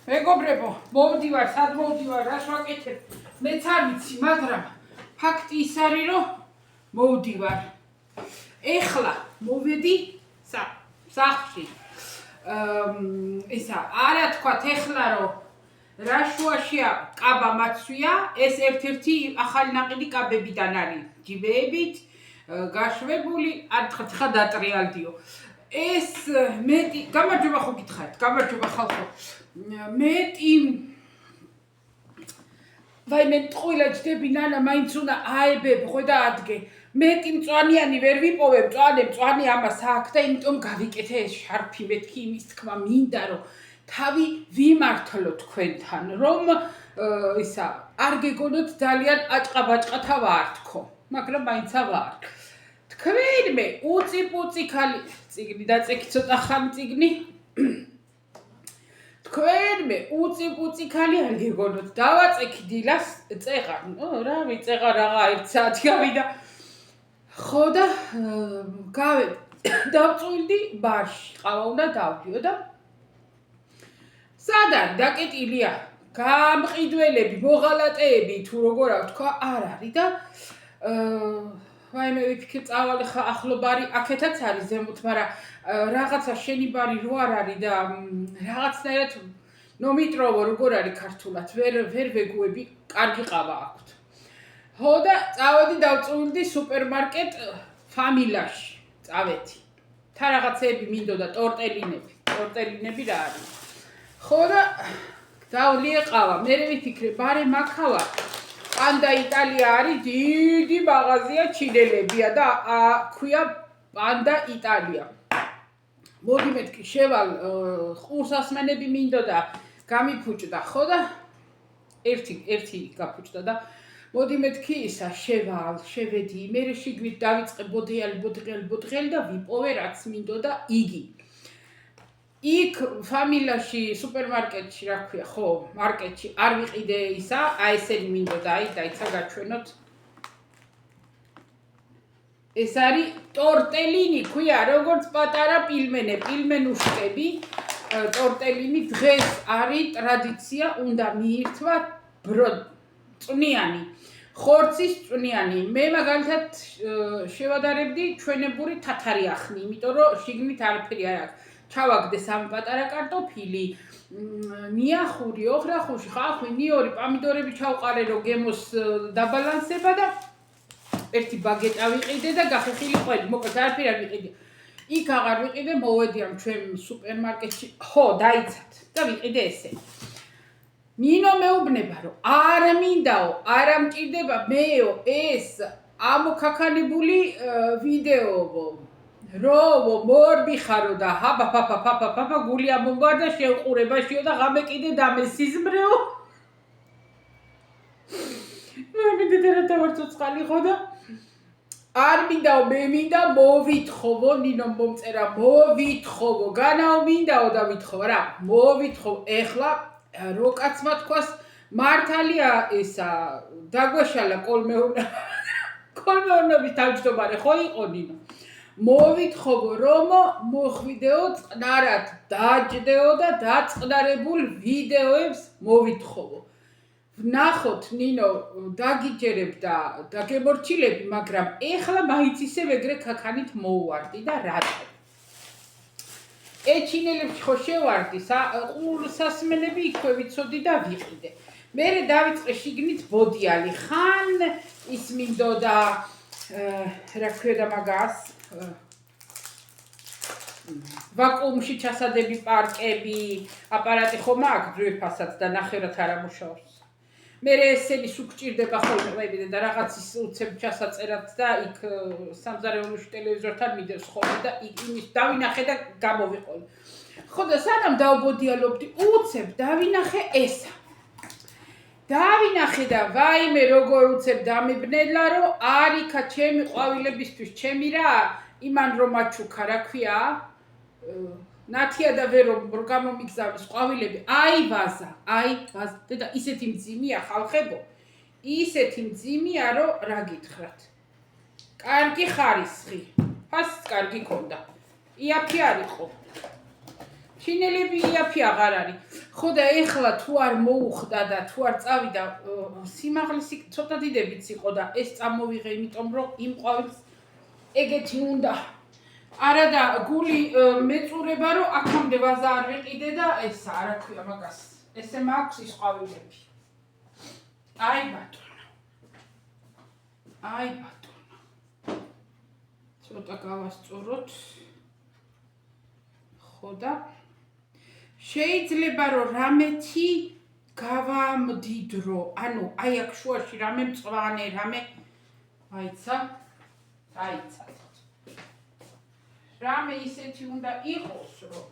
მეგობრებო, მოვდივარ, სად მოვდივარ, რას ვაკეთებ? მეც არ ვიცი, მაგრამ ფაქტი ის არის, რომ მოვდივარ. ეხლა მოვედი სახლში. ისა, არა თქვათ ეხლა, რომ რა შუაშია კაბა მაცვია, ეს ერთ-ერთი ახალი ნაყიდი კაბებიდან არის. ჯიბეებით, გაშვებული, არ თქვათ ხა დატრიალდიო. ეს მეტი, გამარჯობა ხო გითხარით, გამარჯობა ხალხო. მეტი ვაი მე ტყუილა ჯდები ნანა მაინც უნდა აებებ ხო და ადგე მეტი მწვანიანი ვერ ვიპოვებ მწვანე ამას აქ და იმიტომ გავიკეთე ეს შარფი მეთქი იმის თქმა მინდა რომ თავი ვიმართლო თქვენთან რომ ისა არ გეგონოთ ძალიან აჭყაბაჭყათა ვარ თქო მაგრამ მაინც ვარ თქვენმე უწი-პუწი ქალი წიგნი დაწექი ცოტა ხანი წიგნი თქვენმე უწი-პუწი ქალი არ გეგონოთ დავაწექი დილას წეღარ რა ვიწეღა რაღა 1 საათი გავიდა ხო და დავწვილდი ბარში ყავა უნდა დავდიო და სად არის დაკეტილია გამყიდველები მოღალატეები თუ როგორ ვთქვა არ არის და ვაი მე ვიფიქრე წავალე ხა ახლობარი აქეთაც არის ზემოთ მაგრამ რაღაცა შენი ბარი რო არ არის და რაღაცნაირად ნომიტროვო როგორ არის ქართულად ვერ ვეგუები კარგი ყავა აქვთ ხო და წავედი დავწვილდი სუპერმარკეტ ფამილაში წავედი თა რაღაცეები მინდოდა ტორტელინები რა არის ხო და დავლიე ყავა მე ვიფიქრე ბარე მაქავა პანდა იტალია არის დიდი მაღაზია ჩინელებია და ქვია პანდა იტალია მოდი მეთქი შევალ ყურსასმენები მინდოდა გამიფუჭდა ხო და ერთი გაფუჭდა და მოდი მეთქი ისა შევედი მე შიგნით დავიწყე ბოდღელი და ვიპოვე რაც მინდოდა იგი იქ ფამილიაში სუპერმარკეტში რა ქვია ხო მარკეტში არ ვიყიდე ისა აი ესენი მინდოდა აი დაიცა გაჩვენოთ ეს არის ტორტელინი ქვია როგორც პატარა პილმენუშკები ტორტელინი დღეს არის ტრადიცია უნდა მიირთვა წვნიანი ხორცის წვნიანი მე მაგალითად შევადარებდი ჩვენებური თათარი ახნი იმიტომ რომ შიგნით არაფერი არ აქვს ჩავაგდე სამი პატარა კარტოფილი ნიახური ოხრახუში ხახვი ნიორი პამიდორები ჩავყარე რომ გემოს დაბალანსება და ერთი ბაგეტა ვიყიდე და გახეხილი ყველი მოკლედ არაფერი არ ვიყიდე იქ აღარ ვიყიდე მოვედი ამ ჩვენ სუპერმარკეტში ხო დაიცათ და ვიყიდე ესე ნინო მეუბნება რომ არ მინდაო არ ამჭირდება მეო ეს ამოქაქანებული ვიდეოო როვო მორბი ხარო და ჰაბა გული ამომბარდა შეუყურებაშიო და ღამე კიდე დამესიზმრეო მე მინდა რა დავარწოცხალი ხო და არ მინდაო მე მინდა მოვითხოვო ნინო მომწერა მოვითხოვო განაო მინდაო და ვითხოვო რა მოვითხოვო ეხლა რო კაცმა თქვას მართალია ისა დაგვეშალა კოლმეურნობის თავმჯდომარე ხო იყო ნინო მოვითხოვო რომ მოხვიდეო წყნარად დაჯდეო და დაწყნარებულ ვიდეოებს მოვითხოვო ვნახოთ ნინო დაგიჯერებ და დაგემორჩილები მაგრამ ეხლა მაინც ისევ ეგრე ქაქანით მოვვარდი და რატო ეჩინელებში ხო შევარდი ყურსასმენები იქვე ვიცოდი და ვიყიდე მერე დავიწყე შიგნით ბოდიალი ხან ის მინდოდა რა ქვია მაგას ვაკუუმში ჩასადები პარკები აპარატი ხომ აქვს ძვირფასაც და ნახევრად არ ამუშავებს მერე ესენი სუგჭირდება ხოლმე და რაღაცის უცებ ჩასაწერად და იქ სამზარეულოში ტელევიზორთან მიდევს ხოლმე და იმის დავინახე და გამოვიყოლე ხო და სანამ დავბოდიალობდი უცებ დავინახე ესა დავინახე და ვაიმე როგორ უცებ დამიბნელა რომ არიქა ჩემი ყვავილებისთვის ჩემი რა იმან რომ მაჩუქა რა ქვია ნათია და ვერო რო გამომიგზავნის ყვავილები აი ვაზა და ისეთი მძიმეა ხალხებო ისეთი მძიმეა რომ რა გითხრათ კარგი ხარისხი ფასიც კარგი ქონდა იაფი არ იყო ჩინელები იაფი აღარ არის. ხო და ეხლა თუ არ მოუხდა და თუ არ წავიდა სიმაღლისი ცოტა დიდებიც იყო და ეს წამოვიღე, იმიტომ რომ იმ ყვავილს ეგეთი უნდა. არა და გული მეწურება რომ აქამდე ვაზა არ ვიყიდე და ესა რა ქვია მაგას. ესე მაქვს ის ყვავილები. აი ბატონო. აი ბატონო. ცოტა გავასწოროთ. ხო და შეიძლება რომ რამეთი გავამდიდრო, ანუ აი აქ შუაში რამე მწვანე, რამე აიცა. რამე ისეთი უნდა იყოს, რომ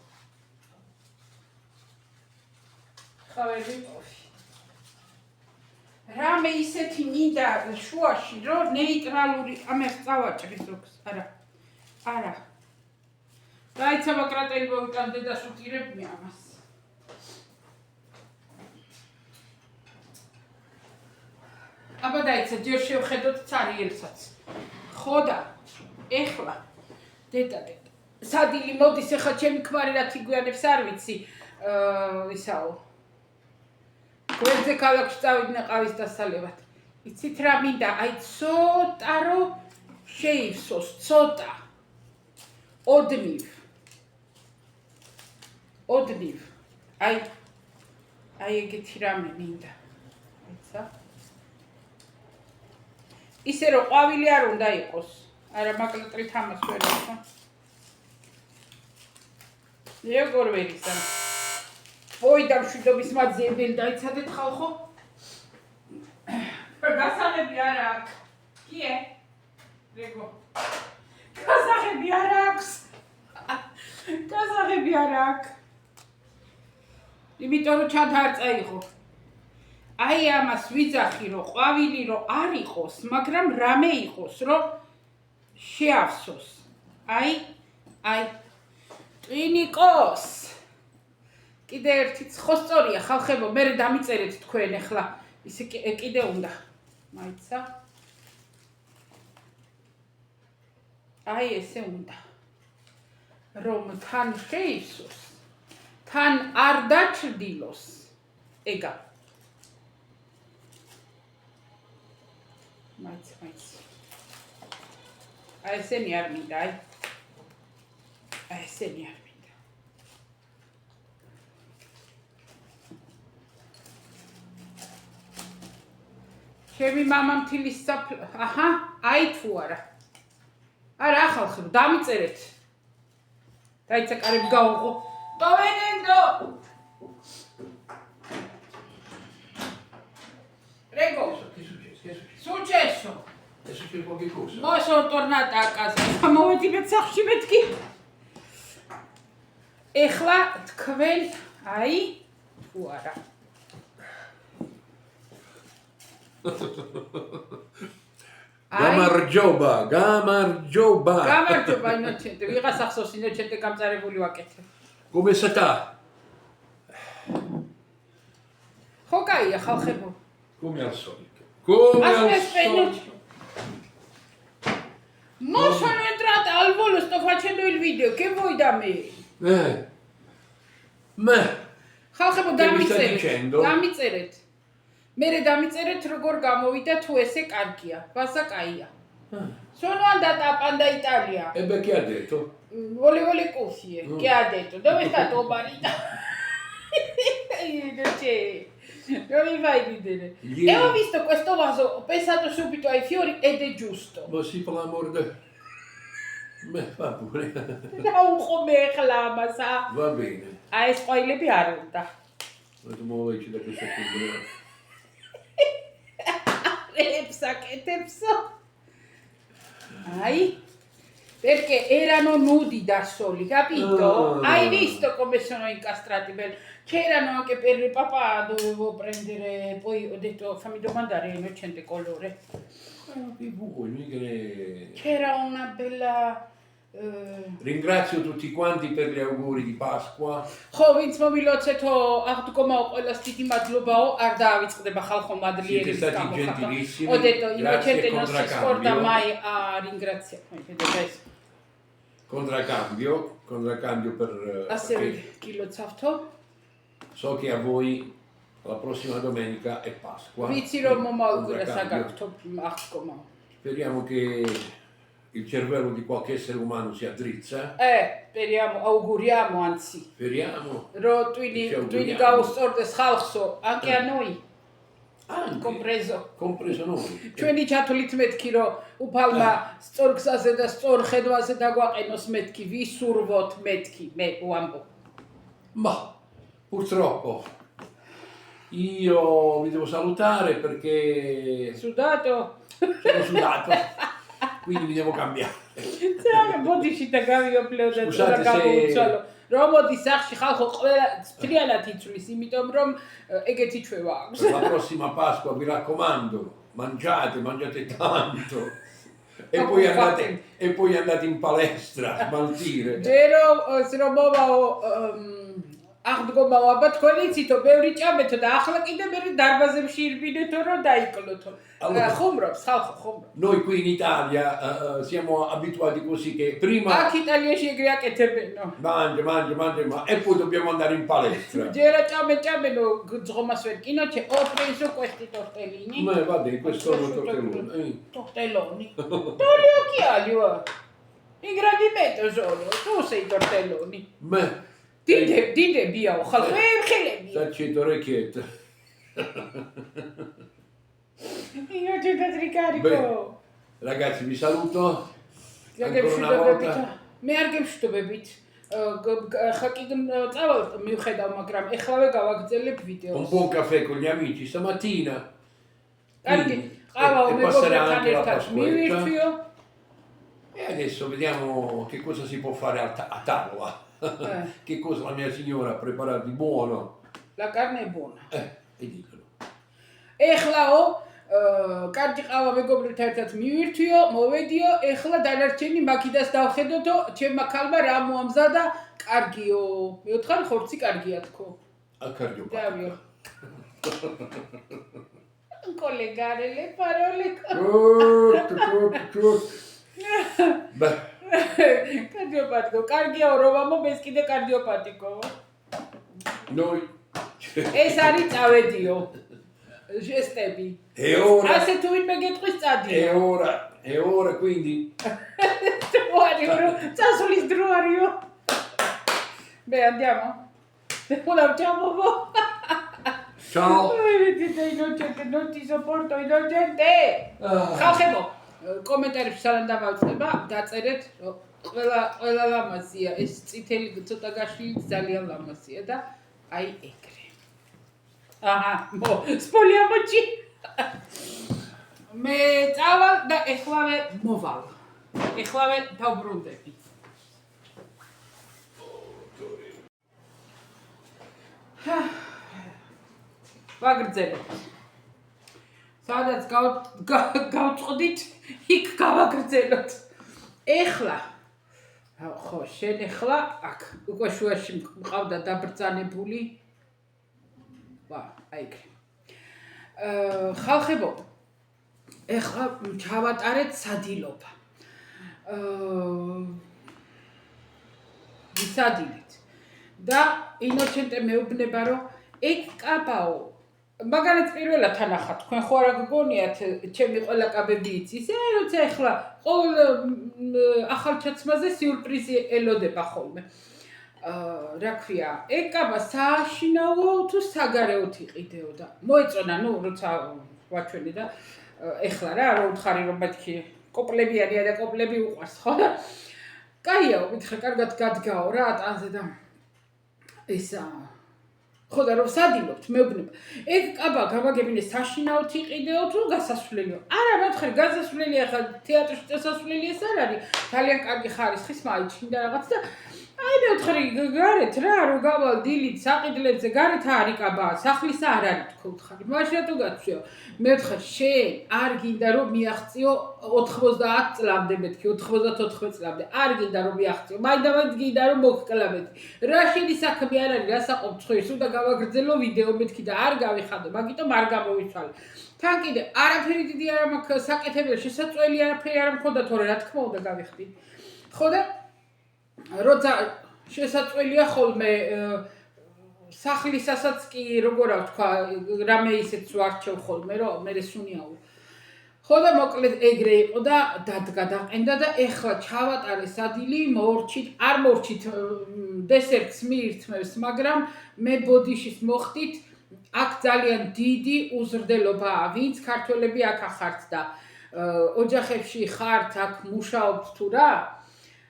ხავერ ვიყოფი. რამე ისეთი მინდა შუაში, რომ ნეიტრალური, ამას წავაჭრის ზოგს, არა. დაიცა ბაკრატელი მოვიტანე და შუტირებმე ამას. აბა დაიცა ჯერ შევხედოთ цаრიელსაც. ხო და ეხლა დედა სადილი მოდის ეხლა ჩემი ქმარი რა თიგვიანებს არ ვიცი ისაო გვერდზე ქალაქში წავიდნენ ყავის დასალებად. იცით რა მინდა აი ცოტა რომ შეივსოს ცოტა ოდნივ აი ეგეთი რამე მინდა აიცა ისე რომ ყვავილი არ უნდა იყოს არა მაკლეტრით ამას ვერ ვახო როგორ ვერისა ვოი და მშვიდობის მაძიებელი დაიცადეთ ხალხო გასაღები არ აქვს კიე რეგო გასაღები არ აქვს გასაღები არ აქვს იმიტომ რომ ჩათ არ წაიღო აი ამას ვიძახი რომ ყვავილი რომ არ იყოს მაგრამ რამე იყოს რომ შეავსოს აი ტვინიკოს კიდე ერთი ცხოსწორია ხალხებო მე დამიწერეთ თქვენ ახლა ისე კიდე უნდა მაიცა აი ესე უნდა რომ თან შეივსოს თან არ დაჩრდილოს ეგა მაიცა აი ესენი არ მინდა აი ესენი არ მინდა ჩემი მამა მთილის აჰა აი თუ არა ხალხო დამიწერეთ დაიცა კარები გაუღო ტოვენენდო Prego. Successo. È successo qualche cosa? Ma sono tornata a casa. Amaveti მეთსახში მეთქი. ეხლა თქვენ აი თუ არა. გამარჯობა. გამარჯობა ინოჩენტე. ვიღას ახსოვს ინოჩენტე გამწარებული ვაკეთებ. Come sta? ხო კაია ხალხებო. Come al solito. Come al solito. Ma sono entrata al volo, sto facendo il video, che vuoi da me? ხალხებო დამიწერეთ. მე დამიწერეთ როგორ გამოვიდა თუ ესე კარგია. ვაზა კაია. Sono andata a Panda Italia. E beh, chi ha detto? Volevo le cuffie. Chi ha detto? Dove sta tuo marito? Non mi fai ridere. E ho visto questo vaso, ho pensato subito ai fiori ed è giusto. Ma sì, per l'amor de... Me fa pure. Non come reclama, sa? Va bene. Hai spoiler piaruta. Ma tu muovi da questa cultura. Repsa che tepso. Perché erano nudi da soli, capito? Hai visto come sono incastrati? C'erano anche per il papà, dovevo prendere, poi ho detto fammi domandare innocente colore. C'era una bella... Ringrazio tutti quanti per gli auguri di Pasqua. ხო ვინც მომილოცეთო აღდგომაო ყველას დიდი მადლობაო არ დაავიწყდება ხალხო მადლიერების გამოხატვა. Ho detto innocente non si scorda mai a ringraziare. contraccambio per Assevi chilo cafto. so che a voi la prossima domenica è Pasqua. Vici Roma Malgura Sagacto Marcoma. Speriamo che il cervello di qualche essere umano si addrizza. Speriamo, auguriamo anzi. Speriamo. Tuini Gaustordes Halso, anche a noi. Anche, compreso noi. Ჩვენი ჩათვლით მეთქი რომ უფალმა სწორ გზაზე და სწორ ხედვაზე დაგვაყენოს მეთქი ვისურვოთ მეთქი მე ვამბობ. Ma purtroppo io vi devo salutare perché Sudato. sono sudato, quindi vi devo cambiare. ბოდიში და გავიოფლეო და წორა გავუცვალო. რომ მოდის სახში ხალხო ყველა ფრიანად იცვლის, იმიტომ რომ ეგეთი ჩვევა აქვს. Per la prossima Pasqua mi raccomando, mangiate tanto. E poi andate in palestra a smaltire. Რომ მოვაო აღდგომაო აბა თქვენი იცითო ბევრი ჭამეთო და ახლა კიდე მე დარბაზებში ირბინეთო რომ დაიკლოთო. ხუმრობს ხალხო ხუმრობს. Noi qui in Italia siamo abituati così che prima აქ იტალიაში ეგრე აკეთებენო. mangia e poi dobbiamo andare in palestra. ჯერა ჭამენო ძღომას ვერ კინოჩე ho preso questi tortellini. Ma va bene, questo sono tortelloni. Tortelloni. Togli occhiali, in gradimento solo, tu sei tortelloni. Ma Dite via, Saccito orecchiette. Io ti do ricarico. Ragazzi, vi saluto. Ancora una volta. მე არ გემშვიდობებით. ხა კიდე წავალ მივხედავ, მაგრამ ეხლავე გავაგრძელებ ვიდეოს. Un buon caffè con gli amici stamattina. კარგი, ყავა მეგობრებთან ერთად მივირთვიო. E adesso vediamo che cosa si può fare a tavola. Che cosa la mia signora ha preparato di buono. La carne è buona. E ditelo. ეხლაო კარგი ყავა მეგობრებთან ერთად მივირთვიო, მოვედიო, ეხლა დანარჩენი მაკიდას დავხედოთო, ჩემმა ქალმა რა მოამზადა, კარგიო. მეოთხარი ხორცი კარგია თქო. Cardio. დავიო. Collegare le parole. Beh. Cardiopatico, კარგია რომამო, ეს კიდე კარდიოპატიკო. Noi ეს არის წავედიო. Gestები. E ora Ასე თუ ვინმე გეტყვის წადიო. E ora quindi წასulis dro ariო. Beh, andiamo. Ciao. ciao. Non ti sopporto, inocente. ხალხებო, კომენტარებში სალამ დავაწყება, დაწერეთ, ყველა ლამაზია, ეს წითელი ცოტა გაშლილი ძალიან ლამაზია და აი ეგრე. აჰა, სპოლია მოჭი. მე წავალ და ეხლავე მოვალ. ეხლავე დავბრუნდები. ვაგრძელებ. სადაც გავწყდით, იქ გავაგრძელოთ. ეხლა ხო, შენ ეხლა აქ უკვე შუაში მყავდა დაბრძანებული. აი ეგ. ხალხებო, ეხლა ჩავატარეთ სადილობა. ვისადილეთ. და ინოცენტე მეუბნება, რომ ეგ კაბაო მაგალითად პირველად თანახა თქვენ ხო არა გგონიათ ჩემი ყველა კაბები იცის როცა ეხლა ყოველ ახალჩაცმაზე სიურპრიზი ელოდება ხოლმე რა ქვია ეგ კაბა სააშინაო თუ საგარეოთ იყიდეო და მოეწონა როცა ვაჩვენე და ეხლა რა უთხარი რომ მეთქი კოპლებიანია და კოპლები უყვარს ხო და კაიაო მითხრა კარგად გადგაო რა ატანზე და ისა ხო და რომ სადილობთ მეუბნება ეგ კაბა გავაგებინე საშინაოთ იყიდეო თუ გასასვლელიო არა მეთქი გასასვლელია ხა თეატრში წასასვლელი ეს არ არის ძალიან კარგი ხარისხის მაიჩინდა რაღაც და აი მეთქი გარეთ რა რომ გავალ დილით საყიდლებზე გარეთ არის კაბა სახლისა არ არის თქო უთხარი მაშინ რატო გაცვიო მეთქი შენ არ გინდა რომ მიაღწიო 90 წლამდე მეთქი 94 წლამდე არ გინდა რომ მიაღწიო მაინდამაინც გინდა რომ მოგკლავეთ რა შენი საქმე არ არის რა საყობ ცხვის უნდა გავაგრძელო ვიდეო მეთქი და არ გავიხადო მაგიტომ არ გამოვიცვალე თან კიდე არაფერი დიდი არ მაქვს საკეთებელი შესაძლებელი არაფერი არ მქონდა თორე რა თქმა უნდა გავიხდი ხო და როცა შესაძველია ხოლმე სახლისასაც კი როგორ ვთქვა, რამე ისეც ვარჩევ ხოლმე, რომ მე სუნიაო. ხო და მოკლედ ეგრე იყო და დადგა დაყენდა და ეხლა ჩავატარე სადილი, მორჩით, არ მორჩით დესერტს მიირთმევს, მაგრამ მე ბოდიშის მოხდით, აქ ძალიან დიდი უზრდელობაა, ვინც ქართველები აქ ახართ და ოჯახებში ხართ, აქ მუშაობთ თუ რა,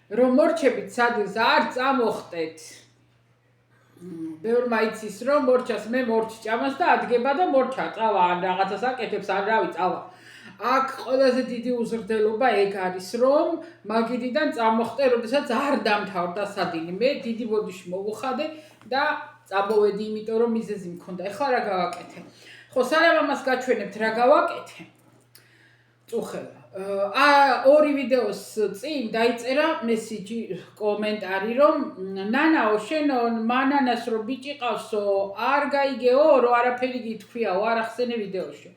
რომ მორჩებით სადილს არ წამოხტეთ. ბევრმა იცის რომ მორჩას მე მორჩი ჭამას და ადგება და მორჩა წავა ან რაღაცას აკეთებს ან რავი წავა. აქ ყველაზე დიდი უზრდელობა ეგ არის რომ მაგიდიდან წამოხტე, როდესაც არ დამთავრდა სადინი. მე დიდი ბოდიში მოვუხადე და წამოვედი, იმიტომ რომ მიზეზი მქონდა. ეხლა რა გავაკეთე? ხო, სანამ ამას გაჩვენებთ რა გავაკეთე? წუხელა. ორი ვიდეოს წინ დაიწერა მესიჯი, კომენტარი რომ ნანაო შენ მანანას რომ ბიჭი ყავსო, არ გაიგეო, რომ არაფერი გითქვიაო, არ ახსენე ვიდეოში.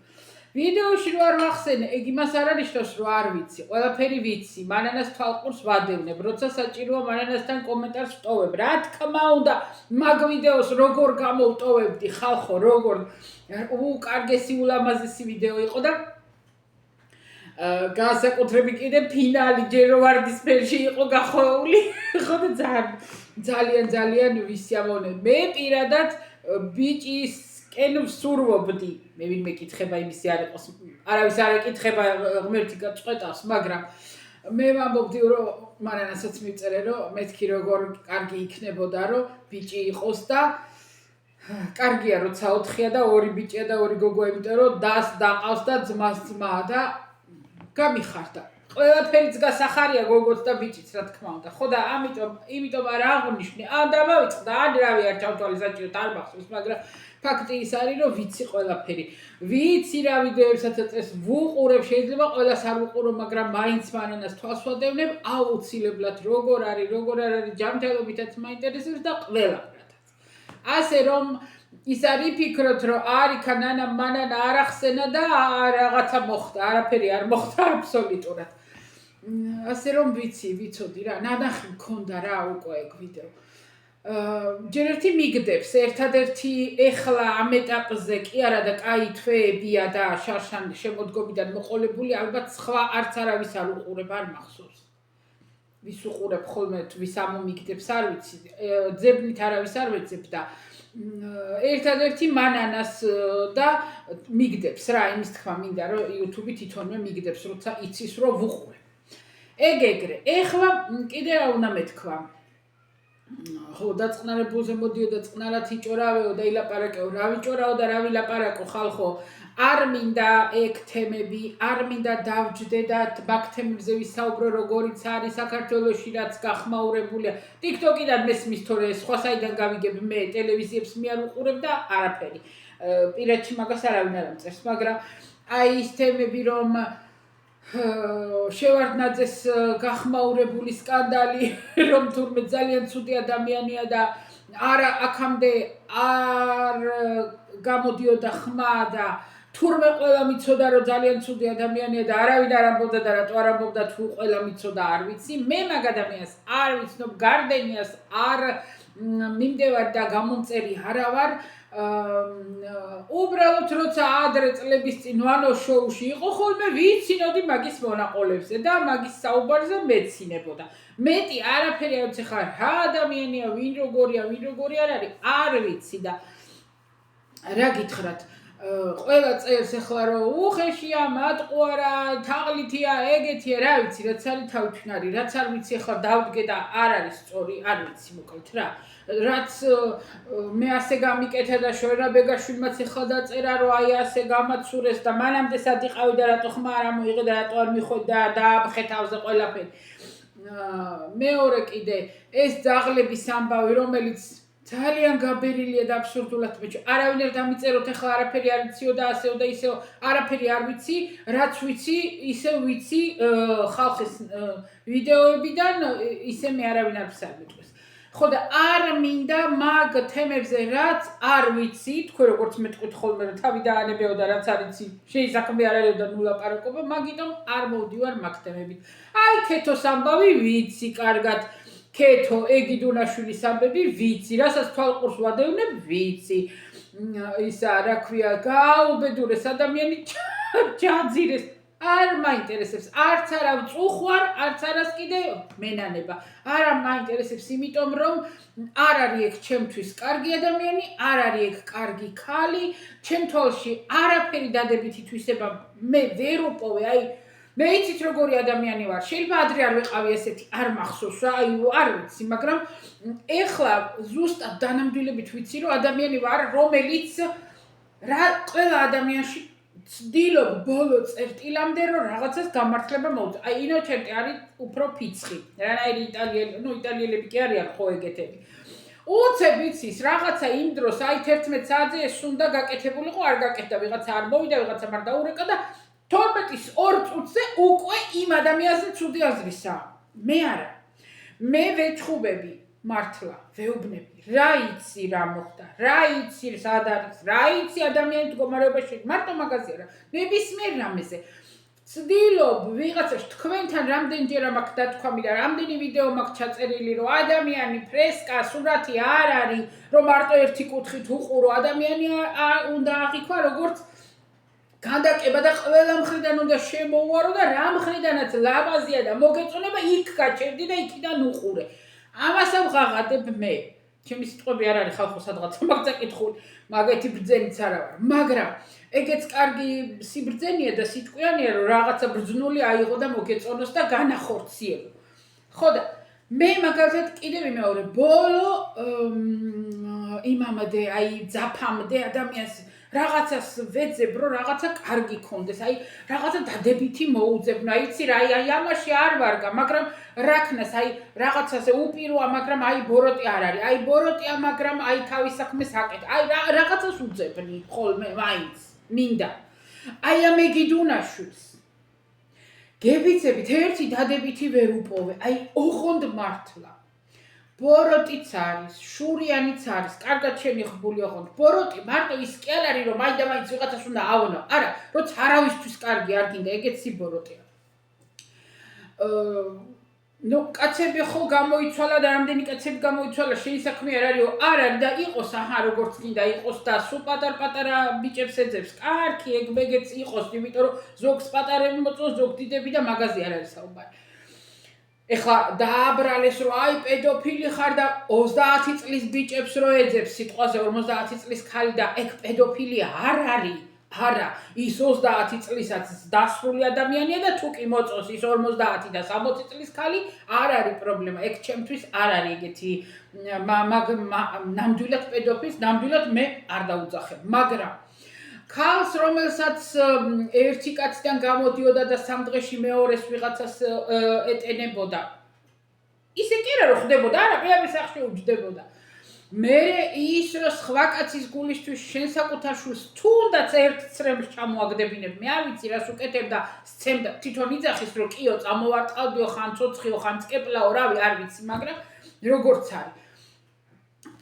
ვიდეოში რო არ ვახსენე, ეგ იმას არ ანიშნავს, რომ არ ვიცი. ყველაფერი ვიცი, მანანას თვალყურს ვადევნებ, როცა საჭიროა მანანასთან კომენტარს ვტოვებ. რა თქმა უნდა, მაგ ვიდეოს როგორ გამოვტოვებდი, ხალხო, როგორ კარგესი ულამაზესი ვიდეო იყო და განსაკუთრებით კიდე ფინალი ჯეროვარდისფერში იყო გახვეული. ხო და ძალიან ვისიამოვნე. მე პირადად ბიჭისკენ ვსურვობდი. მე ვინმე კითხება იმისი არ იყოს. არავის არ ეკითხება ღმერთი გაწყვეტავს, მაგრამ მე ვამბობდი რომ მანანასაც მივწერე რომ მეთქი როგორ კარგი იქნებოდა რომ ბიჭი იყოს და კარგია როცა 4-ია და 2 ბიჭია და 2 გოგო, იმიტომ რომ დას დაყავს და ძმას ძმა და გამიხარდა. ყველაფერიც გასახარია გოგოც და ბიჭიც, რა თქმა უნდა. ხო და იმიტომ არ აღვნიშნე. დავავიწყდა, ან რავი არ ჩავთვალე საჭიროდ არ მახსოვს, მაგრამ ფაქტი ის არის, რომ ვიცი ყველაფერი. ვიცი რა ვიდეოებსაც აწეს, ვუყურებ, შეიძლება ყველას არ ვუყურო, მაგრამ მაინც მანანას თვალს ვადევნებ, აუცილებლად როგორ არის ჯანმრთელობითაც მაინტერესებს და ყველაფრათაც. ასე რომ ის არ იფიქროთ, რომ არიქა ნანა მანანა არ ახსენა და რაღაცა მოხდა, არაფერი არ მოხდა აბსოლუტურად. ასე რომ ვიცოდი რა, ნანახი მქონდა რა უკვე ეგ ვიდეო. ჯერ ერთი მიგდებს, ერთადერთი ეხლა ამ ეტაპზე კი არა და კაი თვეებია და შარშან შემოდგომიდან მოყოლებული, ალბათ სხვა არც არავის არ უყურებ, არ მახსოვს. ვის უყურებ ხოლმე, ვის ამომიგდებს, არ ვიცი, ძებნით არავის არ ვეძებ და ერთადერთი მანანას და მიგდებს რა, იმის თქმა მინდა რომ YouTube თვითონვე მიგდებს, როცა იცის რომ ვუყურებ. ეგრე. ეხლა კიდე რა უნდა მეთქვა? ხო, დაწყნარებულზე მოდიოდა წყნარად იჭორავეო და ილაპარაკეო, რა ვიჭორაო და რა ვილაპარაკო ხალხო. არ მინდა ეგ თემები, არ მინდა დავჯდე და მაგ თემებზე ვისაუბრო, როგორიც არის საქართველოში, რაც გახმაურებულია. TikTok-იდან მესმის თორე სხვა საიდან გავიგებ, მე ტელევიზიებს მე არ უყურებ და არაფერი. პირადში მაგას არავინ არ ამწერს, მაგრამ აი ის თემები რომ შევარდნაძეს გახმაურებული სკანდალი, რომ თურმე ძალიან ცუდი ადამიანია და არა აქამდე არ გამოდიოდა ხმა და თურმე ყველა მიცოდა რომ ძალიან ცუდი ადამიანია და არავინ არ ამბობდა და რატო არ ამბობდა თუ ყველა მიცოდა არ ვიცი. მე მაგ ადამიანს არ ვიცნობ, გარდენიას არ მიმდევარ და გამომწერი არა ვარ. უბრალოდ როცა ადრე წლების წინ ვანო შოუში იყო ხოლმე ვიცინოდი მაგის მონაყოლებზე და მაგის საუბარზე მეცინებოდა. მეტი არაფერი არ ვიცი ხარ რა ადამიანია, ვინ როგორი არ არის, არ ვიცი და რა გითხრათ, ყველა წერს ახლა რომ უხეშია, მატყუარა, თაღლითია, ეგეთია, რა ვიცი, რაც არის თავთვნარი, რაც არ ვიცი ახლა დავდგე და არ არის სწორი, არ ვიცი მოკლედ რა. რაც მე ასე გამიკეთე და შორა ბეგაშვილმაც ახლა დაწერა რომ აი ასე გამაცურეს და მანამდე სად იყავი და რატო ხმა არ მოიღე და რატო არ მიხვედი და დააბხე თავზე ყველაფერი. მეორე კიდე ეს ძაღლების ამბავი, რომელიც ძალიან გაბერილია და აბსურდულად მეჩვე. არავინ არ დამიწეროთ ახლა არაფერი არ ვიციო და ასეო და ისეო, არაფერი არ ვიცი, რაც ვიცი, ისე ვიცი ხალხის ვიდეოებიდან, ისე მე არავინ არ ვსარბეთყვეს. ხო და არ მინდა მაგ თემებზე რაც არ ვიცი, თქვენ როგორც მეტყვით ხოლმე რომ თავი დაანებეო და რაც არ იცი, შეისაქმე არ არის და ნულაპარაკობა, მაგიტომ არ მოვდივარ მაგ თემებით. აი ქეთოს ამბავი ვიცი კარგად. ქეთო ეგიდუნაშვილის ამბები ვიცი, რასაც თვალყურს ვადევნებ ვიცი. ისა რა ქვია, გაუბედურეს ადამიანი ჯაძირეს არ მაინტერესებს, არც არა მწუხვარ, არც არას კიდე მენანება. არა მაინტერესებს, იმიტომ რომ არ არის ეგ ჩემთვის კარგი ადამიანი, არ არის ეგ კარგი ქალი, ჩემ თვალში არაფერი დადებითი თვისება მე ვერ უპოვე, აი მე იცით როგორი ადამიანი ვარ, შეიძლება ადრე არ ვიყავი ესეთი, არ მახსოვს რა, აი არ ვიცი, მაგრამ ეხლა ზუსტად დანამდვილებით ვიცი, რომ ადამიანი ვარ, რომელიც ყველა ადამიანში ცდილობ ბოლო წერტილამდე რომ რაღაცას გამართლება მოვუწე. აი ინოჩენტი არის უფრო ფიცხი. რანაირი იტალიელები კი არიან ხო ეგეთები. უცებ იცის რაღაცა იმ დროს აი 11 საათზე ეს უნდა გაკეთებულიყო, არ გაკეთდა, ვიღაცა არ მოვიდა, ვიღაცა არ დაურეკა და 12-ის 2 წუთზე უკვე იმ ადამიანზე ცუდი აზრისა. მე არა. მე ვეჩხუბები მართლა, ვეუბნები. რა იცი რა მოხდა, რა იცი სად არის, რა იცი ადამიანი მდგომარეობაში, მარტო მაგაზე არა. ნებისმიერ რამეზე. ცდილობ ვიღაცას თქვენთან რამდენჯერ მაქვს დათქვამი და რამდენი ვიდეო მაქვს ჩაწერილი, რომ ადამიანი ფრესკა, სურათი არ არის, რომ მარტო ერთი კუთხით უყურო, ადამიანი უნდა აღიქვა როგორც განდაკება და ყველა მხრიდან უნდა შემოუარო და რა მხრიდანაც ლაბაზია და მოგეწონება იქ გაჩერდი და იქიდან უყურე. ამას ავღაღადებ მე. ჩემი სიტყვები არ არის ხალხო სადღაც მაგწაკითხული, მაგეთი ბრძენიც არა ვარ, მაგრამ ეგეც კარგი სიბრძენია და სიტყვიანია, რომ რაღაცა ბრძნული აიღო და მოგეწონოს და განახორციელო. ხო და მე მაგალითად კიდევ ვიმეორე, ბოლო იმამდე, აი ძაფამდე ადამიანს რაღაცას ვეძებ, რომ რაღაცა კარგი კონდეს, აი რაღაცა დადებითი მოუძებნა, იცი რა, აი ამაში არ ვარგა, მაგრამ რაქნას, აი რაღაცაზე უპიროა, მაგრამ აი ბოროტი არ არის, აი ბოროტია, მაგრამ აი თავის საქმეს აკეთე, აი რაღაცას უძებნი ხოლმე მაინც, მინდა. აი ამ ეგიდუნაშვილს გებიცებით ერთი დადებითი ვერ უპოვე, აი ოღონდ მართლა. ბოროტიც არის, შურიანიც არის, კარგად შემიღებული ოღონდ. ბოროტი მარტო ის კი არ არის, რომ მაინდა-მაინც ვიღაცას უნდა ავონო. არა, როცა არავისთვის კარგი არ გინდა, ეგეც ბოროტია. ნუ კაცები ხო გამოიცვალა და რამდენი კაცები გამოიცვალა, შეისაქმე არ არის, არ არის და იყოს, აჰა, როგორც გინდა იყოს და სულ პატარ-პატარა ბიჭებს ეძებს. კარგი, ეგ მეგეც იყოს, იმიტომ რომ ზოგს პატარები მოწონს, ზოგ დიდები და მაგაზე არ არის საუბარი. ეხლა დააბრალეს რომ აი პედოფილი ხარ და 30 წლის ბიჭებს რო ეძებს სიტყვაზე 50 წლის ქალი და ეგ პედოფილი არ არის. არა, ის 30 წლისაც დასრული ადამიანია და თუ კი მოწონს ის 50 და 60 წლის ქალი, არ არის პრობლემა. ეგ ჩემთვის არ არის ეგეთი ნამდვილად პედოფილს, ნამდვილად მე არ დაუძახებ. მაგრამ ქალს, რომელსაც ერთი კაციდან გამოდიოდა და 3 დღეში მეორეს ვიღაცას ეტენებოდა. ისე კი არა რომ ხდებოდა, არა, პირამის სახში უჯდებოდა. მე ის რომ სხვა კაცის გულისთვის შენ საკუთარ შვილს თუნდაც ერთ წრემს ჩამოაგდებინებ, მე არ ვიცი რას უკეთებ და სცემდა თვითონ იძახის რომ კიო წამოვარტყავდიო, ხან ცოცხიო, ხან წკეპლაო, რავი, არ ვიცი, მაგრამ როგორც არის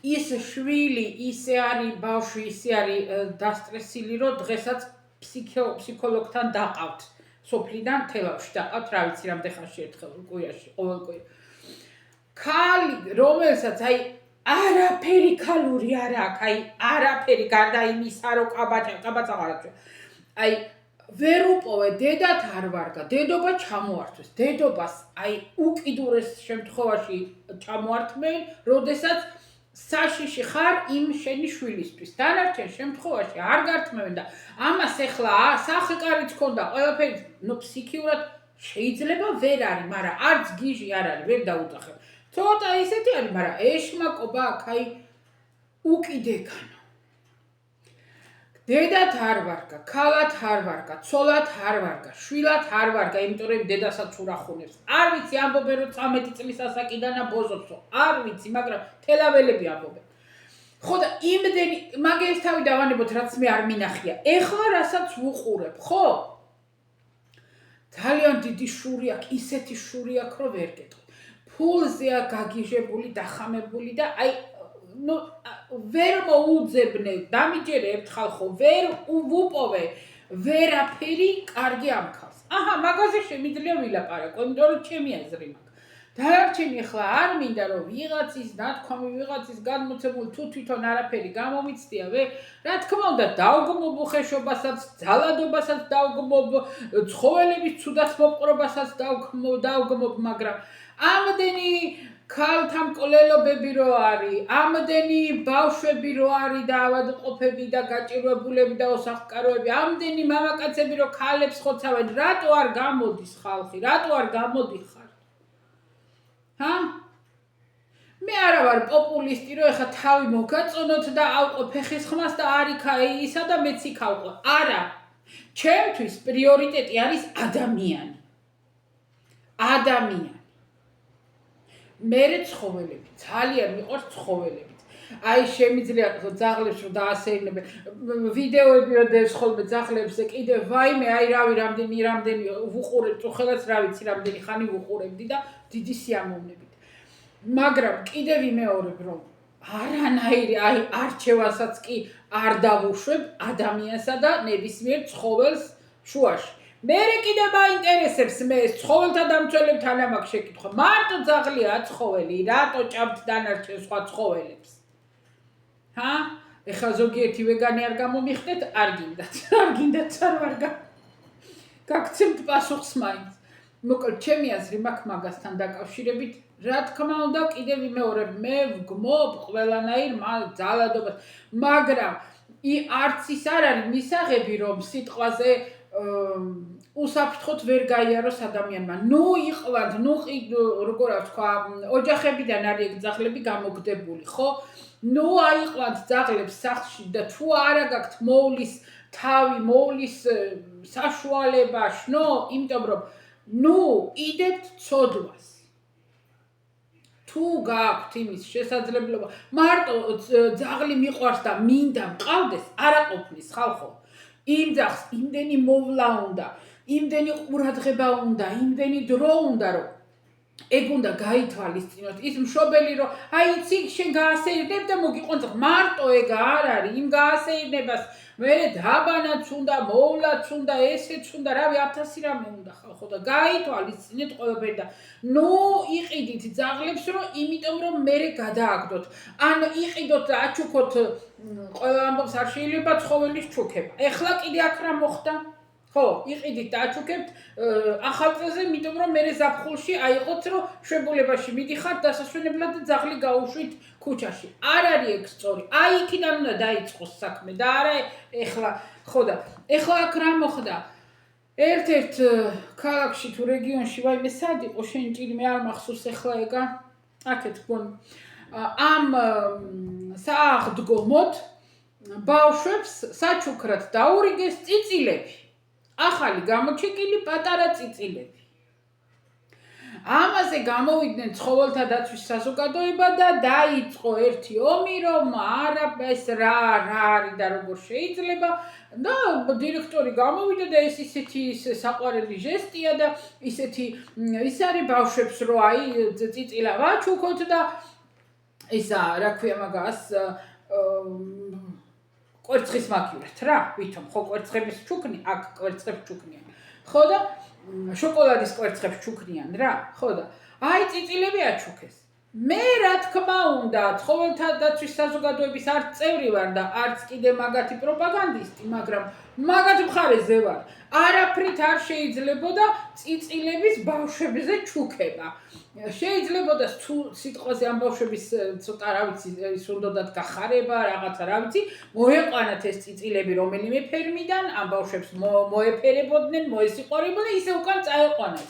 ის შვილი ისე არის ბავშვი ისე არის დასტრესილი რომ დღესაც ფსიქოლოგთან დაყავთ სოფლიდან თელავში დაყავთ რა ვიცი რამდენ ხანში ერთხელ კვირაში ყოველ კვირა ქალი რომელსაც აი არაფერი ქალური არ აქვს აი არაფერი გარდა იმისა რომ კაბაცა აღარაჩვე აი ვერ უპოვე დედათ არ ვარგა დედობა ჩამოართვეს დედობას აი უკიდურეს შემთხვევაში ჩამოართმენ როდესაც საშიში ხარ იმ შენი შვილისთვის. დანარჩენ შემთხვევაში არ გართმევენ და ამას ეხლა სახეკარიც ქონდა ყველაფერი, ნუ ფსიქიურად შეიძლება ვერ არის, მაგრამ არც გიჟი არ არის, ვერ დაუძახებ. ცოტა ისეთი არის, მაგრამ ეშმაკობა აქ აი უკიდეგანო. დედათ არ ვარგა, ქალად არ ვარგა, ცოლად არ ვარგა, შვილად არ ვარგა, იმიტომ რომ დედასაც ურახუნებს. არ ვიცი ამბობენ რომ 13 წლის ასაკიდანა ბოზობსო. არ ვიცი, მაგრამ თელაველები ამბობენ. ხო და იმდენი მაგის თავი დავანებოთ, რაც მე არ მინახია. ეხლა რასაც ვუყურებ, ხო? ძალიან დიდი შური აქვს, ისეთი შური აქვს, რომ ვერ გეტყვი. ფულზეა გაგიჟებული, დახამებული და აი ნუ ვერ მოუძებნე დამიჯერე ერთხელ ხო ვერ უპოვე ვერაფერი კარგი ამ ქალს. აჰა, მაგაზე შემიძლია ვილაპარაკო, იმიტომ რომ ჩემი აზრი მაქვს. დარჩენი ახლა არ მინდა რომ ვიღაცის ნათქვამი ვიღაცის გადმოცემული თუ თვითონ არაფერი გამომიცდია რა თქმა უნდა დავგმობ უხეშობასაც ძალადობასაც დავგმობ ცხოველების ცუდად მოპყრობასაც დავგმობ მაგრამ ამდენი ქალთა მკვლელობები რო არის ამდენი ბავშვები რო არის და ავადმყოფები და გაჭირვებულები და ოსახკაროები ამდენი მამაკაცები რო ქალებს ხოცავენ რატო არ გამოდის ხალხი რატო არ გამოდიხარ მე არა ვარ პოპულისტი რომ ეხა თავი მოგაწონოთ და ავყო ფეხის ხმას და არიქა ისა და მეც იქ ავყო არა ჩემთვის პრიორიტეტი არის ადამიანი მერე ცხოველები ძალიან მიყვარს ცხოველები აი შემიძლია ძაღლებს რომ დაასეირნებენ ვიდეოები რომ დევს ხოლმე ძაღლებზე კიდე ვაიმე აი რამდენი ვუყურებ წუხელას რა ვიცი რამდენი ხანი ვუყურებდი და დიდი სიამოვნებით მაგრამ კიდე ვიმეორებ რომ არანაირი აი არჩევანსაც კი არ დავუშვებ ადამიანსა და ნებისმიერ ცხოველს შუაში მერე კიდე მაინტერესებს მე ცხოველთა დამცველებთან ამაკ შეკითხვა მარტო ძაღლია ცხოველი რატო ჭამთ დანარჩენ სხვა ცხოველებს ეხლა ზოგიერთი ვეგანი არ გამომიხდეთ არ გინდათ არ ვარ გაგცემთ პასუხს მაინც მოკლედ ჩემი აზრი მაქვს მაგასთან დაკავშირებით რა თქმა უნდა კიდე ვიმეორებ მე ვგმობ ყველანაირ ძალადობას მაგრამ არც ის არ არის მისაღები რომ სიტყვაზე უსაფრთხოდ ვერ გაიაროს ადამიანმა ნუ იყვანთ როგორ ვთქვა ოჯახებიდან არის ეგ ძაღლები გამოგდებული ხო ნუ აიყვანთ ძაღლებს სახლში და თუ არა გაქვთ მოვლის თავი მოვლის საშუალება შნო იმიტომ რომ ნუ იდებთ ცოდვას თუ გაქვთ იმის შესაძლებლობა მარტო ძაღლი მიყვარს და მინდა მყავდეს არა ყოფნის ხალხო იმ ძაღლს იმდენი მოვლა უნდა იმდენი ყურადღება უნდა იმდენი დრო უნდა რომ ეგ უნდა გაითვალისწინოთ ის მშობელი რომ აი იცი შენ გაასეირნებ და მოგიყვანს მარტო ეგ არ არის იმ გაასეირნებას მე დაბანაც უნდა მოვლაც უნდა ესეც უნდა რავი 1000 რამე უნდა ხო და გაითვალისწინეთ ყველაფერი და ნუ იყიდით ძაღლებს რომ იმიტომ რომ მე გადააგდოთ ან იყიდოთ და აჩუქოთ ყველა ამბობს არ შეიძლება ცხოველის ჩუქება ეხლა კიდე აქ რა მოხდა ხო იყიდით და აჩუქებთ ახალ წელზე იმიტომ რომ მე ზაფხულში აიყოთ რომ შვებულებაში მიდიხართ დასასვენებლად და ძაღლი გაუშვით ქუჩაში არ არის ეგ სწორი აი იქიდან უნდა დაიწყოს საქმე და არა ეხლა ხო და ეხლა აქ რა მოხდა ერთ-ერთ ქალაქში თუ რეგიონში ვაიმე სად იყო შენ ჭირიმე არ მახსოვს ეხლა ეგა აქეთ გონ ამ სააღდგომოდ ბავშვებს საჩუქრად დაურიგეს წიწილები ახალი გამოჩეკილი პატარა წიწილები ამაზე გამოვიდნენ ცხოველთა დაცვის საზოგადოება და დაიწყო ერთი ომი რომ არა ეს რა არის და როგორ შეიძლება და დირექტორი გამოვიდა და ეს ისეთი საყვარელი ჟესტია და ისეთი ის არის ბავშვებს რო აი წიწილა ვაჩუქოთ და ისა რა ქვია მაგას კვერცხის მაგივრად რა ვითომ ხო კვერცხების ჩუქნი აქ კვერცხებს ჩუქნიან ხო და შოკოლადის კვერცხებს ჩუქნიან რა ხო და აი წიწილები აჩუქეს მე რა თქმა უნდა ცხოველთა დაცვის საზოგადოების არც წევრი ვარ და არც კიდე მაგათი პროპაგანდისტი მაგრამ მაგათ მხარეზე ვარ არაფრით არ შეიძლებოდა წიწილების ბავშვებზე ჩუქება შეიძლებოდა თუ სიტყვაზე ამ ბავშვების ცოტა რა ვიცი ის უნდათ გახარება რაღაცა რა ვიცი მოეყვანათ ეს წიწილები რომელიმე ფერმიდან ამ ბავშვებს მოეფერებოდნენ მოესიყვარებოდნენ ისე უკან წაეყვანათ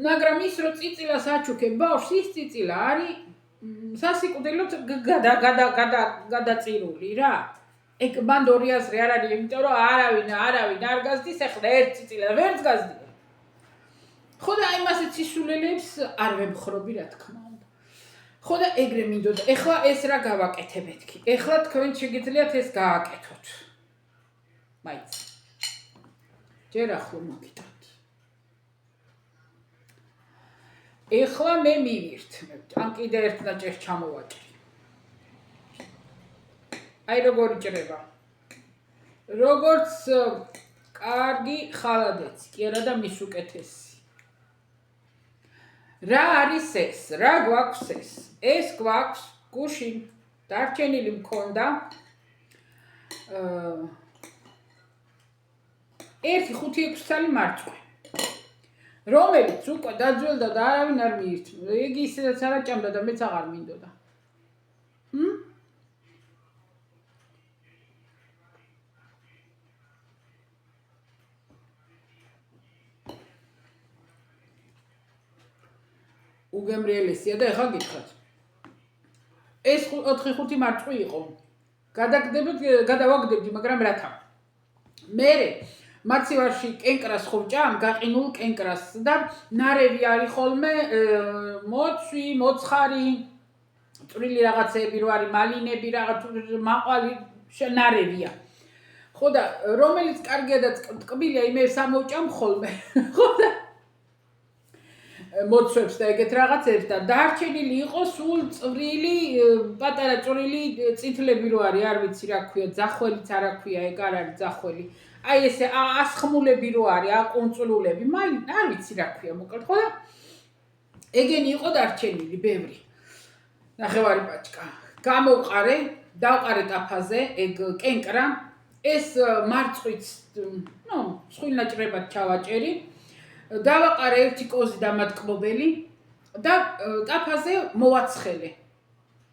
მაგრამ ის რო წიწილას აჩუქებ ბავშვს ის წიწილა არის სასიკვდილოდ გადაწირული რა ეგ მან 200 არ არის იმიტომ რომ არავინ არ გაზდის ახლა ერთ წიწილა ვერც გაზდია ხო და აი მასე ცისულელებს არ ვემხრობი რა თქმა უნდა ხო და ეგრე მინდოდა ეხლა ეს რა გავაკეთებ მეთქი ეხლა თქვენ შეგიძლიათ ეს გააკეთოთ მაიც ჯერ ახლა მოგიტანთ ეხლა მე მივირთმევთ ან კიდე ერთ ნაჭერს ჩამოვაჭრი აი როგორი ჭრება როგორც კარგი ხალადეცი კი არა და მის უკეთესი რა არის ეს? რა გვაქვს ეს? ეს გვაქვს გუშინ დარჩენილი მქონდა 1-5-6 წელი მარწყვი. რომელიც უკვე დაძველდა და არავინ არ მიირთმევდა. იგი ისედაც არ აჭამდა და მეც აღარ მინდოდა. უგემრიელესია და ეხლა გითხრათ. ეს 4-5 მარწყვი იყო. გადავაგდებდი, მაგრამ რათა. მერე მაცივარში კენკრას ხურჭამ, გაყინულ კენკრას და ნარევი არის ხოლმე მოცვი, მოცხარი, წვრილი რაღაცეები რო არის, მალინები, რაღაც მაყვალი ნარევია. ხო და რომელიც კარგია და ტკბილია, იმერს ამოვჭამ ხოლმე. ხო და მოცვებს და ეგეთ რაღაცებს და დარჩენილი იყო სულ წვრილი, პატარა წვრილი წითლები რო არის, არ ვიცი რა ქვია, ძახველიც არ აქვია, ეგ არ არის ძახველი. აი ესე ასხმულები რო არის, აკუნწულულები, არ ვიცი რა ქვია, მოკლედ ხო და ეგენი იყო დარჩენილი, ბევრი. ნახევარი პაჭკა. გამოვყარე, დავყარე ტაფაზე, ეგ კენკრა, ეს მარწყვიც, სხვილნაჭრებად ჩავაჭერი. დავაყარე 1 კოზი დამატკბობელი და ტაფაზე მოვაცხელე.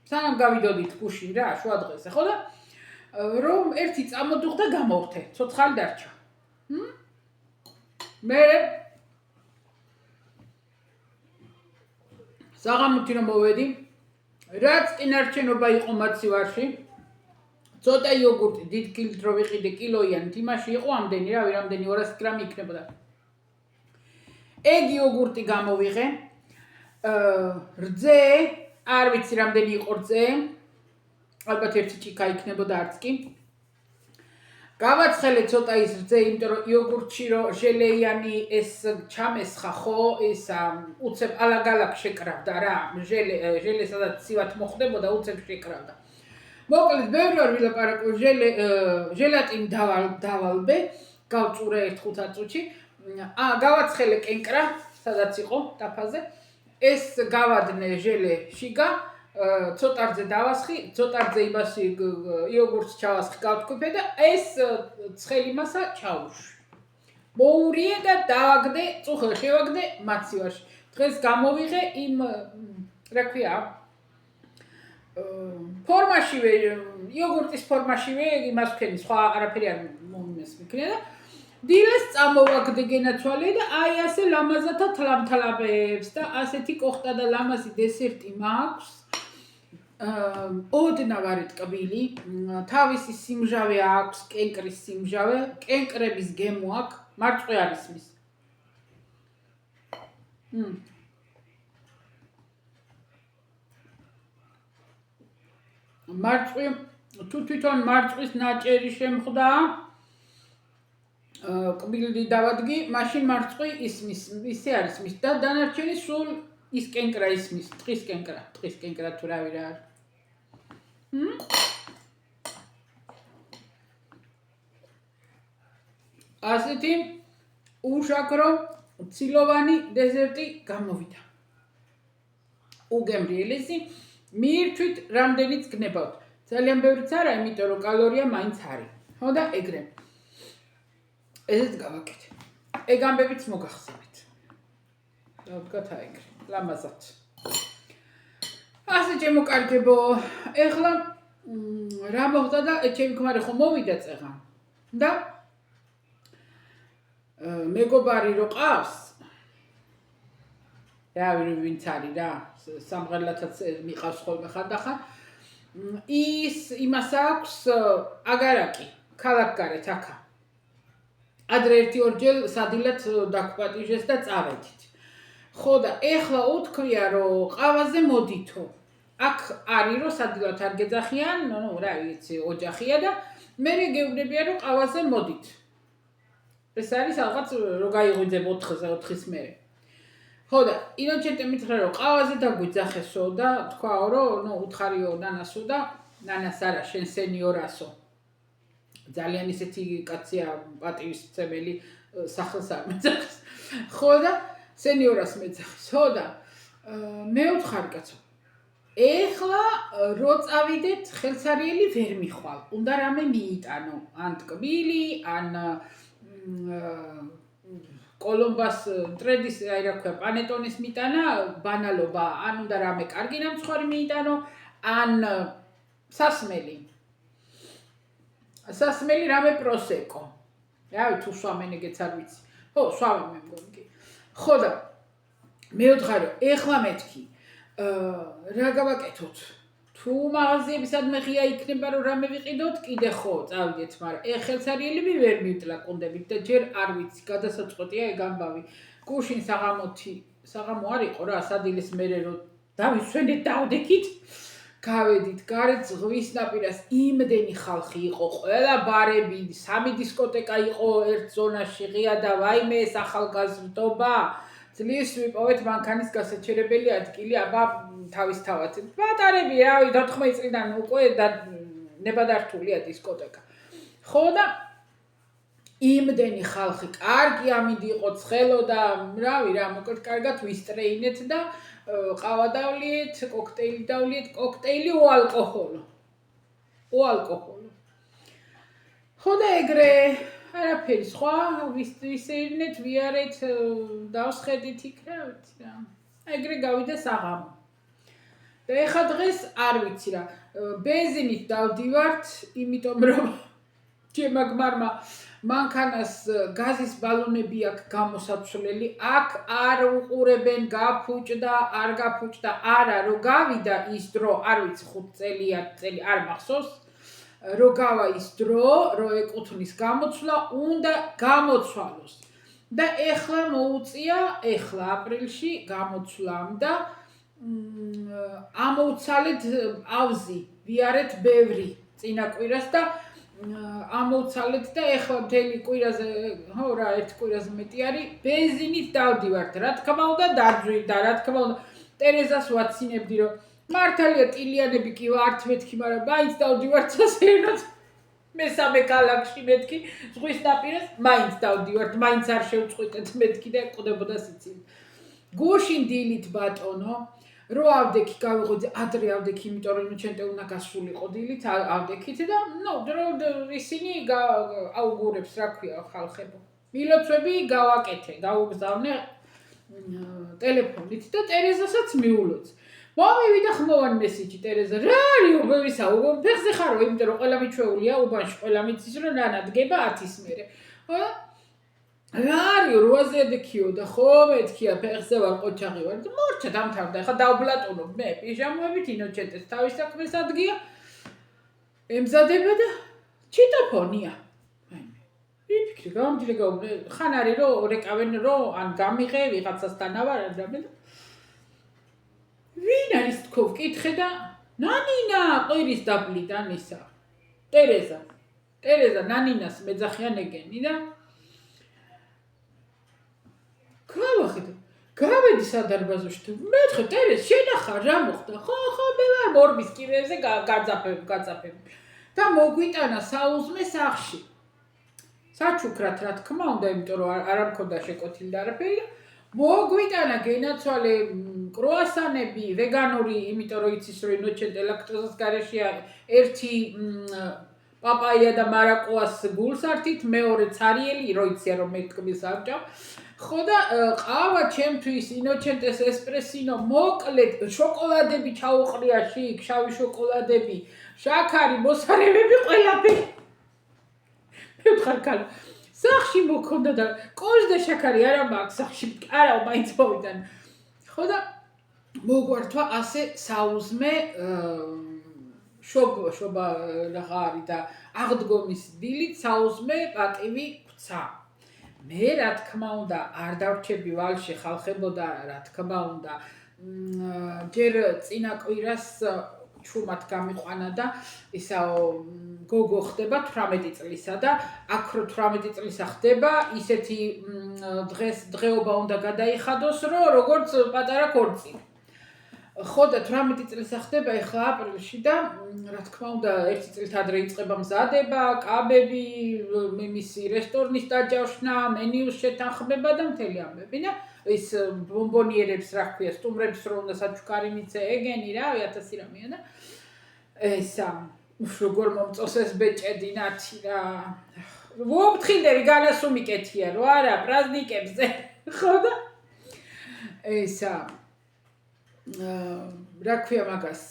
სანამ გავიდოდით გუშინ რა, შუადღეზე, ხო და რომ ერთი წამოდუხდა გამოვხდე, ცოცხალი დარჩა. მე საღამოთი რომ მოვედი, რაც წინარჩენობა იყო მაცივარში, ცოტა იოგურტი დიდ კილით რო ვიყიდე კილოიანით, იმაში იყო ამდენი, რამდენი 200 გრამი იქნებოდა. ეგ იოგურტი გამოვიღე. რძე, არ ვიცი რამდენი იყო რძე. ალბათ 1 ჭიქა იქნებოდა არც კი. გავაცხელე ცოტა ის რძე, იმიტომ რომ იოგურტში რო ჟელეიანი ეს ჩამესხა ხო, ეს უცებ ალაგ-ალაგ შეკრავდა რა, ჟელე სადაც ცივად მოხდებოდა, უცებ შეკრავდა. მოკლედ, ბევრი არ ვილაპარაკო, ჟელატინი დავალბე, გავწურე 1-5 წუთში. გავაცხელე კენკრა, სადაც იყო ტაფაზე. ეს გავადნე ჟელე შიგა, ცოტა რძე დავასხი, ცოტა რძე იმაში იოგურტს ჩავასხი, გავთქვიფე და ეს ცხელი მასა ჩაუშვი. მოურიე და დავაგდე, წუხელ შევაგდე მაცივარში. დღეს გამოვიღე იმ, რა ქვია, ფორმაშივე, იოგურტის ფორმაშივე, იმას ვქენი, სხვა არაფერი არ მომიმესმიქნია და დილას წამოვაგდე გენაცვალე და აი ასე ლამაზათა თლამთლაბებს და ასეთი კოხტა და ლამაზი დესერტი მაქვს. ოდნავ არის ტკბილი, თავისი სიმჟავე აქვს, კენკრის სიმჟავე, კენკრების გემო აქვს, მარწყვი არის მის. მარწყვი, თუ თვითონ მარწყვის ნაჭერი შემხვდა, კბილი დავადგი, მაშინ მარწყვი ისმის, ისე არის მის და დანარჩენი სულ ის კენკრა ისმის, ტყის კენკრა თუ რავი რა არის. ასეთი უშაქრო ცილოვანი დეზერტი გამოვიდა. უგემრიელესი, მიირთვით რამდენიც გნებავთ. ძალიან ბევრიც არა, იმიტომ რომ კალორია მაინც არის. ხო და ეგრე. ესეც გავაკეთე. ეგ ამბებიც მოგახსენეთ. დავდგათ ეგრე, ლამაზად. ასე ჩემო კარგებო, ეხლა რა მოხდა და ჩემი ქმარი ხო მოვიდა წეღან. და მეგობარი რო ყავს, რავი ვინც არის რა, სამღერლათაც მიყავს ხოლმე ხანდახან. იმას აქვს აგარაკი, ქალაქგარეთ აქა. ადრე 1-2 სადილად დაგვპატიჟეს და წავედით. ხო და ეხლა უთქვია რომ ყავაზე მოდითო. აქ არის რომ სადილად არ გეძახიან, რა ვიცი, ოჯახია და მე გეუბნებიან რომ ყავაზე მოდით. ეს არის რაღაც რო გაიღვიძე 4-ის მერე. ხო და ინოჩენტე მითხრა რომ ყავაზე დაგვიძახესო და თქვაო რომ უთხარიო ნანასო და ნანას არა შენ სენიორასო. ძალიან ისეთი კაცია პატივისცემელი სახელს არ მეძახის. ხო და სენიორას მეძახის. ხო და მეუთხარი კაცო. ეხლა რო წავიდეთ ხელსარიელი ვერ მიხვალ. უნდა რამე მიიტანო, ან ტკბილი, ან კოლომბას ტრედის, აი რა ქვია, პანეტონის მიტანა, ბანალობა, ან უნდა რამე კარგი ნამცხვარი მიიტანო, ან სასმელი. სასმელი რამე პროსეკო. რავი, თუ სვამენ ეგეც არ ვიცი. ხო, სვამენ მე მგონი კი. ხო და მეუთხარი, ეხლა მეთქი. რა გავაკეთოთ? თუ მაღაზიებისადმე ღია იქნება რომ რამე ვიყიდოთ, კიდე ხო, წავიდეთ, მაგრამ ხელსარიელები ვერ მივტლა კუნდებით და ჯერ არ ვიცი, გადასაწყვეტია ეგ ამბავი. გუშინ საღამო არ იყო რა, სადილის მერე რომ დავისვენეთ დავდექით. გავედით, გარეთ ზღვის ნაპირას იმდენი ხალხი იყო, ყველა ბარები, 3 დისკოტეკა იყო ერთ ზონაში, ღია და ვაიმე ეს ახალგაზრდობა. ძლიერს ვიპოვეთ მანქანის გასაჩერებელი ადგილი, აბა თავისთავად. პატარები, რავი, 14 წლიდან უკვე ნებადართულია დისკოტეკა. ხო და იმდენი ხალხი, კარგი ამინდი იყო, ცხელოდა, რავი რა, მოკლედ კარგად ვისტრეინეთ და ყავა დავლიეთ, კოქტეილი დავლიეთ, კოქტეილი უალკოჰოლო. ხო და ეგრე არაფერი სხვა, ვისეირნეთ, ვიარეთ, დავსხედით იქ რა ვიცი რა. ეგრე გავიდა საღამო. და ეხა დღეს არ ვიცი რა. ბენზინით დავდივართ, იმიტომ რომ ჩემმა გმარმა მანქანას გაზის ბალონები აქვს გამოსაცვლელი, აქ არ უყურებენ, გაფუჭდა, არ გაფუჭდა, არა, რო გავიდა ის დრო, არ ვიცი 5 წელი არ მახსოვს. რო გავა ის დრო, რო ეკუთვნის გამოცვლა, უნდა გამოცვალოს. და ეხლა მოუწია, ეხლა აპრილში გამოცვლამ და ამოვცალეთ ავზი, ვიარეთ ბევრი წინა კვირას და ამოვცალეთ და ეხლა მთელი კვირაზე, ხო რა, ერთ კვირაზე მეტი არის, ბენზინით დავდივართ, რა თქმა უნდა დაძვირდა, რა თქმა უნდა ტერეზას ვაცინებდი, რომ მართალია ტილიანები კი ვართ მეთქი, მაგრამ მაინც დავდივართ სასერნოდ. მესამე ქალაქში მეთქი, ზღვის ნაპირას, მაინც დავდივართ, მაინც არ შევწყვიტეთ მეთქი და ყვდებოდა სიცილი. გუშინ დილით ბატონო, რო ავდექი გავიღოთ, ადრე ავდექი, იმიტომ რომ ჩემტე უნდა გასულიყო დილით, ავდექით და ისინი აუგურებს, რა ქვია ხალხებო. მილოცვები გავაკეთე, გავუგზავნე ტელეფონით და ტერეზასაც მიულოც. მომივიდა ხმოვანი მესიჯი ტერეზა, რა არის უბევისა, ფეხზე ხარო, იმიტომ რომ ყველა მიჩვეულია უბანში, ყველა მიცის რომ რა ნადგება 10-ის მერე. რა არის 8-ზე ადექიო და ხო მეთქია ფეხზე ვარ ყოჩაღი ვარ და მორჩა დამთავრდა, ახლა დავბლატუნობ მე პიჟამოებით ინოჩენტეს თავის საქმეს ადგია. ემზადება და ჩიტოფონია. ვიფიქრე, გამომჯერე ხან არის რომ რეკავენ რომ ან გამიღე ვიღაცასთან ავარ და ვინ არის თქო ვკითხე და ნანინა ყვირის დაბლიდან ისა. ტერეზა ნანინას მეძახიანეგენი და გავედი სადარბაზოში და მეთქე ტერეზ შენახა რა მოხდა? ხო მე ვარ მორმის კიბეზე გაწაფები. და მოგვიტანა საუზმე სახში. საჩუქრად რა თქმა უნდა, იმიტომ რომ არ მქონდა შეკვეთილი და არაფერი და მოგვიტანა გენაცვალე კრუასანები, ვეგანური, იმიტომ რომ იცის რომ ინოჩენტე ლაქტოზას გარეშე არის. ერთი პაპაია და მარაკუას გულსართით, მეორე ცარიელი, რო იცია რომ მე ტკბილს ავჭამ. ხო და ყავა ჩემთვის ინოჩენტეს ესპრესინო, მოკლედ შოკოლადები ჩაუყრია შიგ, შავი შოკოლადები, შაქარი, მოსარევები ყველაფერი. მე ვთხარ კალო. სახში მოქონდა და კოჟ და შაქარი არა მაქვს სახში, არა მაინც მოვიდან. ხო და მოგვართვა ასე საუზმე შობა რაღა არის და აღდგომის დილით საუზმე პატივი გვცა. მე რა თქმა უნდა არ დავრჩები ვალში ხალხებოდა რა თქმა უნდა ჯერ წინა კვირას ჩუმად გამიყვანა და ისაო გოგო ხდება 18 წლისა და აქ რო 18 წლისა ხდება ისეთი დღეობა უნდა გადაიხადოს რომ როგორც პატარა ქორწილი. ხო და 18 წელს ახდება ეხლა აპრილში და რა თქმა უნდა 1 წელით ადრე იწყება მზადება, კაბები, მისი რესტორნის დაჯავშნა, მენიუს შეთანხმება და მთელი ამბები და ის ბომბონიერებს რა ქვია, სტუმრებს რო უნდა საჩუქარი მიცე, ეგენი რავი 1000 რამეა და ესა როგორ მომწოს ეს ბეჭედი ნათი რა. ვოფთხილდები განასუმიკეთია რო არა პრაზნიკებზე ხო და ესა რა ქვია მაგას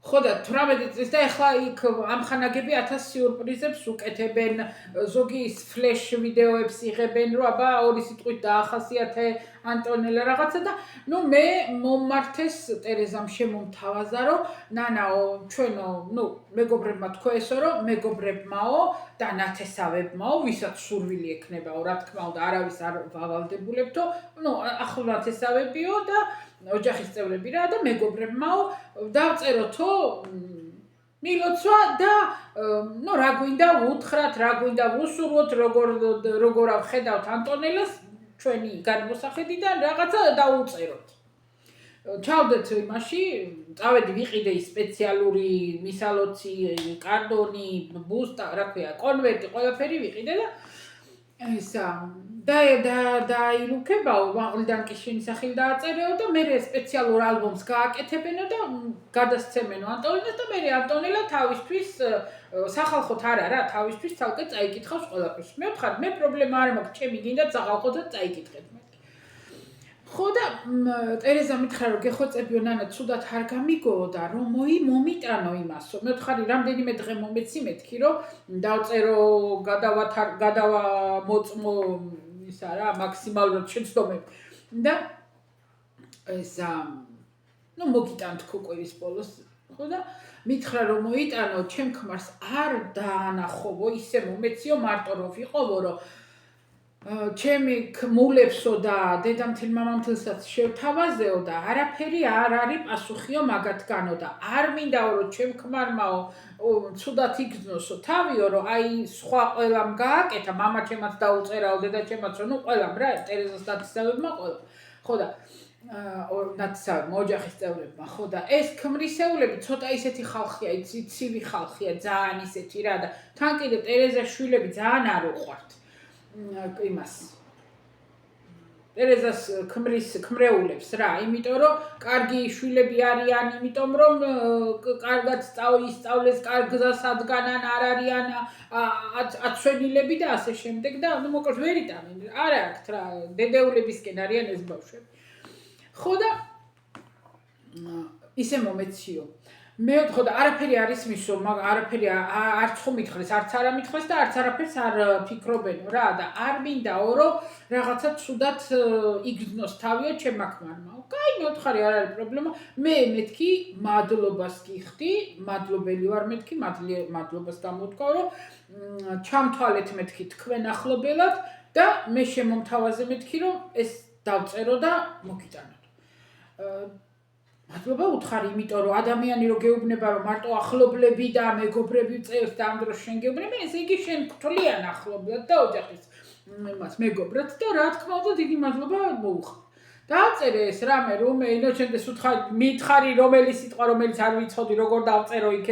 ხო და 18 წელს და ეხლა იქ ამხანაგები 1000 სიურპრიზებს უკეთებენ ზოგი ის ფლეშ ვიდეოებს იღებენ რომ აბა ორი სიტყვით დაახასიათე ანტონელა რაღაცა და ნუ მე მომმართეს ტერეზამ შემომთავაზა რომ ნანაო ჩვენო ნუ მეგობრებმა თქვენსო რომ მეგობრებმაო და ნათესავებმაო ვისაც სურვილი ექნებაო რა თქმა უნდა არავის არ ვავალდებულებთო ნუ ახლო ნათესავებიო და ოჯახის წევრები რა და მეგობრებმაო დავწეროთო მილოცვა და ნუ რა გვინდა უთხრათ რა გვინდა ვუსურვოთ როგორ ავხედავთ ანტონელას ჩვენი გადმოსახედიდან რაღაცა დაუწეროთ ჩავდეთ იმაში წავედი ვიყიდე ის სპეციალური მისალოცი კარდონი ბუსტა რა ქვია კონვერტი ყველაფერი ვიყიდე და ესა დაილუქებაო მაღლიდან კი შენი სახელი დააწერეო და მე სპეციალურ ალბომს გააკეთებენო და გადასცემენო ანტონელას და მე ანტონელა თავისთვის სახალხოთ არა რა თავისთვის თალკე წაიკითხავს ყველაფერს მე ვთქარ მე პრობლემა არ მაქვს ჩემი გინდა სახალხოთ და წაიკითხეთ მე ხო და ტერეზა მითხრა რომ გეხოცებიო ნანა ცუდად არ გამიგოო და რომ მომიტანო იმასო მე ვთქარი რამდენიმე დღე მომეცი მეთქი რომ დავწერო გადავამოწმო ისა რა მაქსიმალურად შეცდომები და ესა ნუ მოგიტანთ კვირის ბოლოს ხო და მითხრა რომ მოიტანო ჩემ ქმარს არ დაანახობო ისე მომეციო მარტო რო ვიყოვო რომ ჩემი კმულებსო და დედამთილ მამამთილსაც შევთავაზეო და არაფერი არ არის პასუხიო მაგათგანო და არ მინდაო რომ ჩემ ქმარმაო ცუდად იგრძნოსო თავიო რომ აი სხვა ყველამ გააკეთა მამა ჩემაც დაუწერაო დედა ჩემაც ნუ ყველამ რა ტერეზას დათესავებმა ყველა ხო და ნათესავებმა ოჯახის წევრებმა ხო და ეს ქმრისეულები ცოტა ისეთი ხალხია ცივი ხალხია ძალიან ისეთი რა და თან კიდე ტერეზას შვილები ძალიან არ უყვართ იმას ტერეზას ქმრეულებს რა იმიტომ რომ კარგი შვილები არიან იმიტომ რომ კარგად ისწავლეს კარგ გზას ადგანან არ არიან აცვენილები და ასე შემდეგ და ნუ მოკლედ ვერ იტანენ არა აქვთ რა დედეულებისკენ არიან ეს ბავშვები ხო და ისე მომეციო მე ხო და არაფერი არის მისო მაგ არაფერი არც ხომ მითხრეს არც არა მითხრეს და არც არაფერს არ ფიქრობენო რა და არ მინდაო რომ რაღაცა ცუდად იგრძნოს თავიო ჩემმა ქმარმაო კაი მე ვთხარი არ არის პრობლემა მე მეთქი მადლობას გიხდი მადლობელი ვარ მეთქი მადლობას გამოთქვა რომ ჩამთვალეთ მეთქი თქვენ ახლობელად და მე შემომთავაზე მეთქი რომ ეს დავწერო და მოგიტანოთ მადლობა უთხარი, იმიტომ რომ ადამიანი რო გეუბნება რომ მარტო ახლობლები და მეგობრები წერს და ამ დროს შენ გეუბნები, ესე იგი შენ გთვლიან ახლობლად და ოჯახის იმას მეგობრად და რა თქმა უნდა დიდი მადლობა მოუხდა. დააწერე ეს რამე რომე ინოჩენდეს უთხარი მითხარი რომელი სიტყვა რომელიც არ ვიცოდი როგორ დავწერო იქ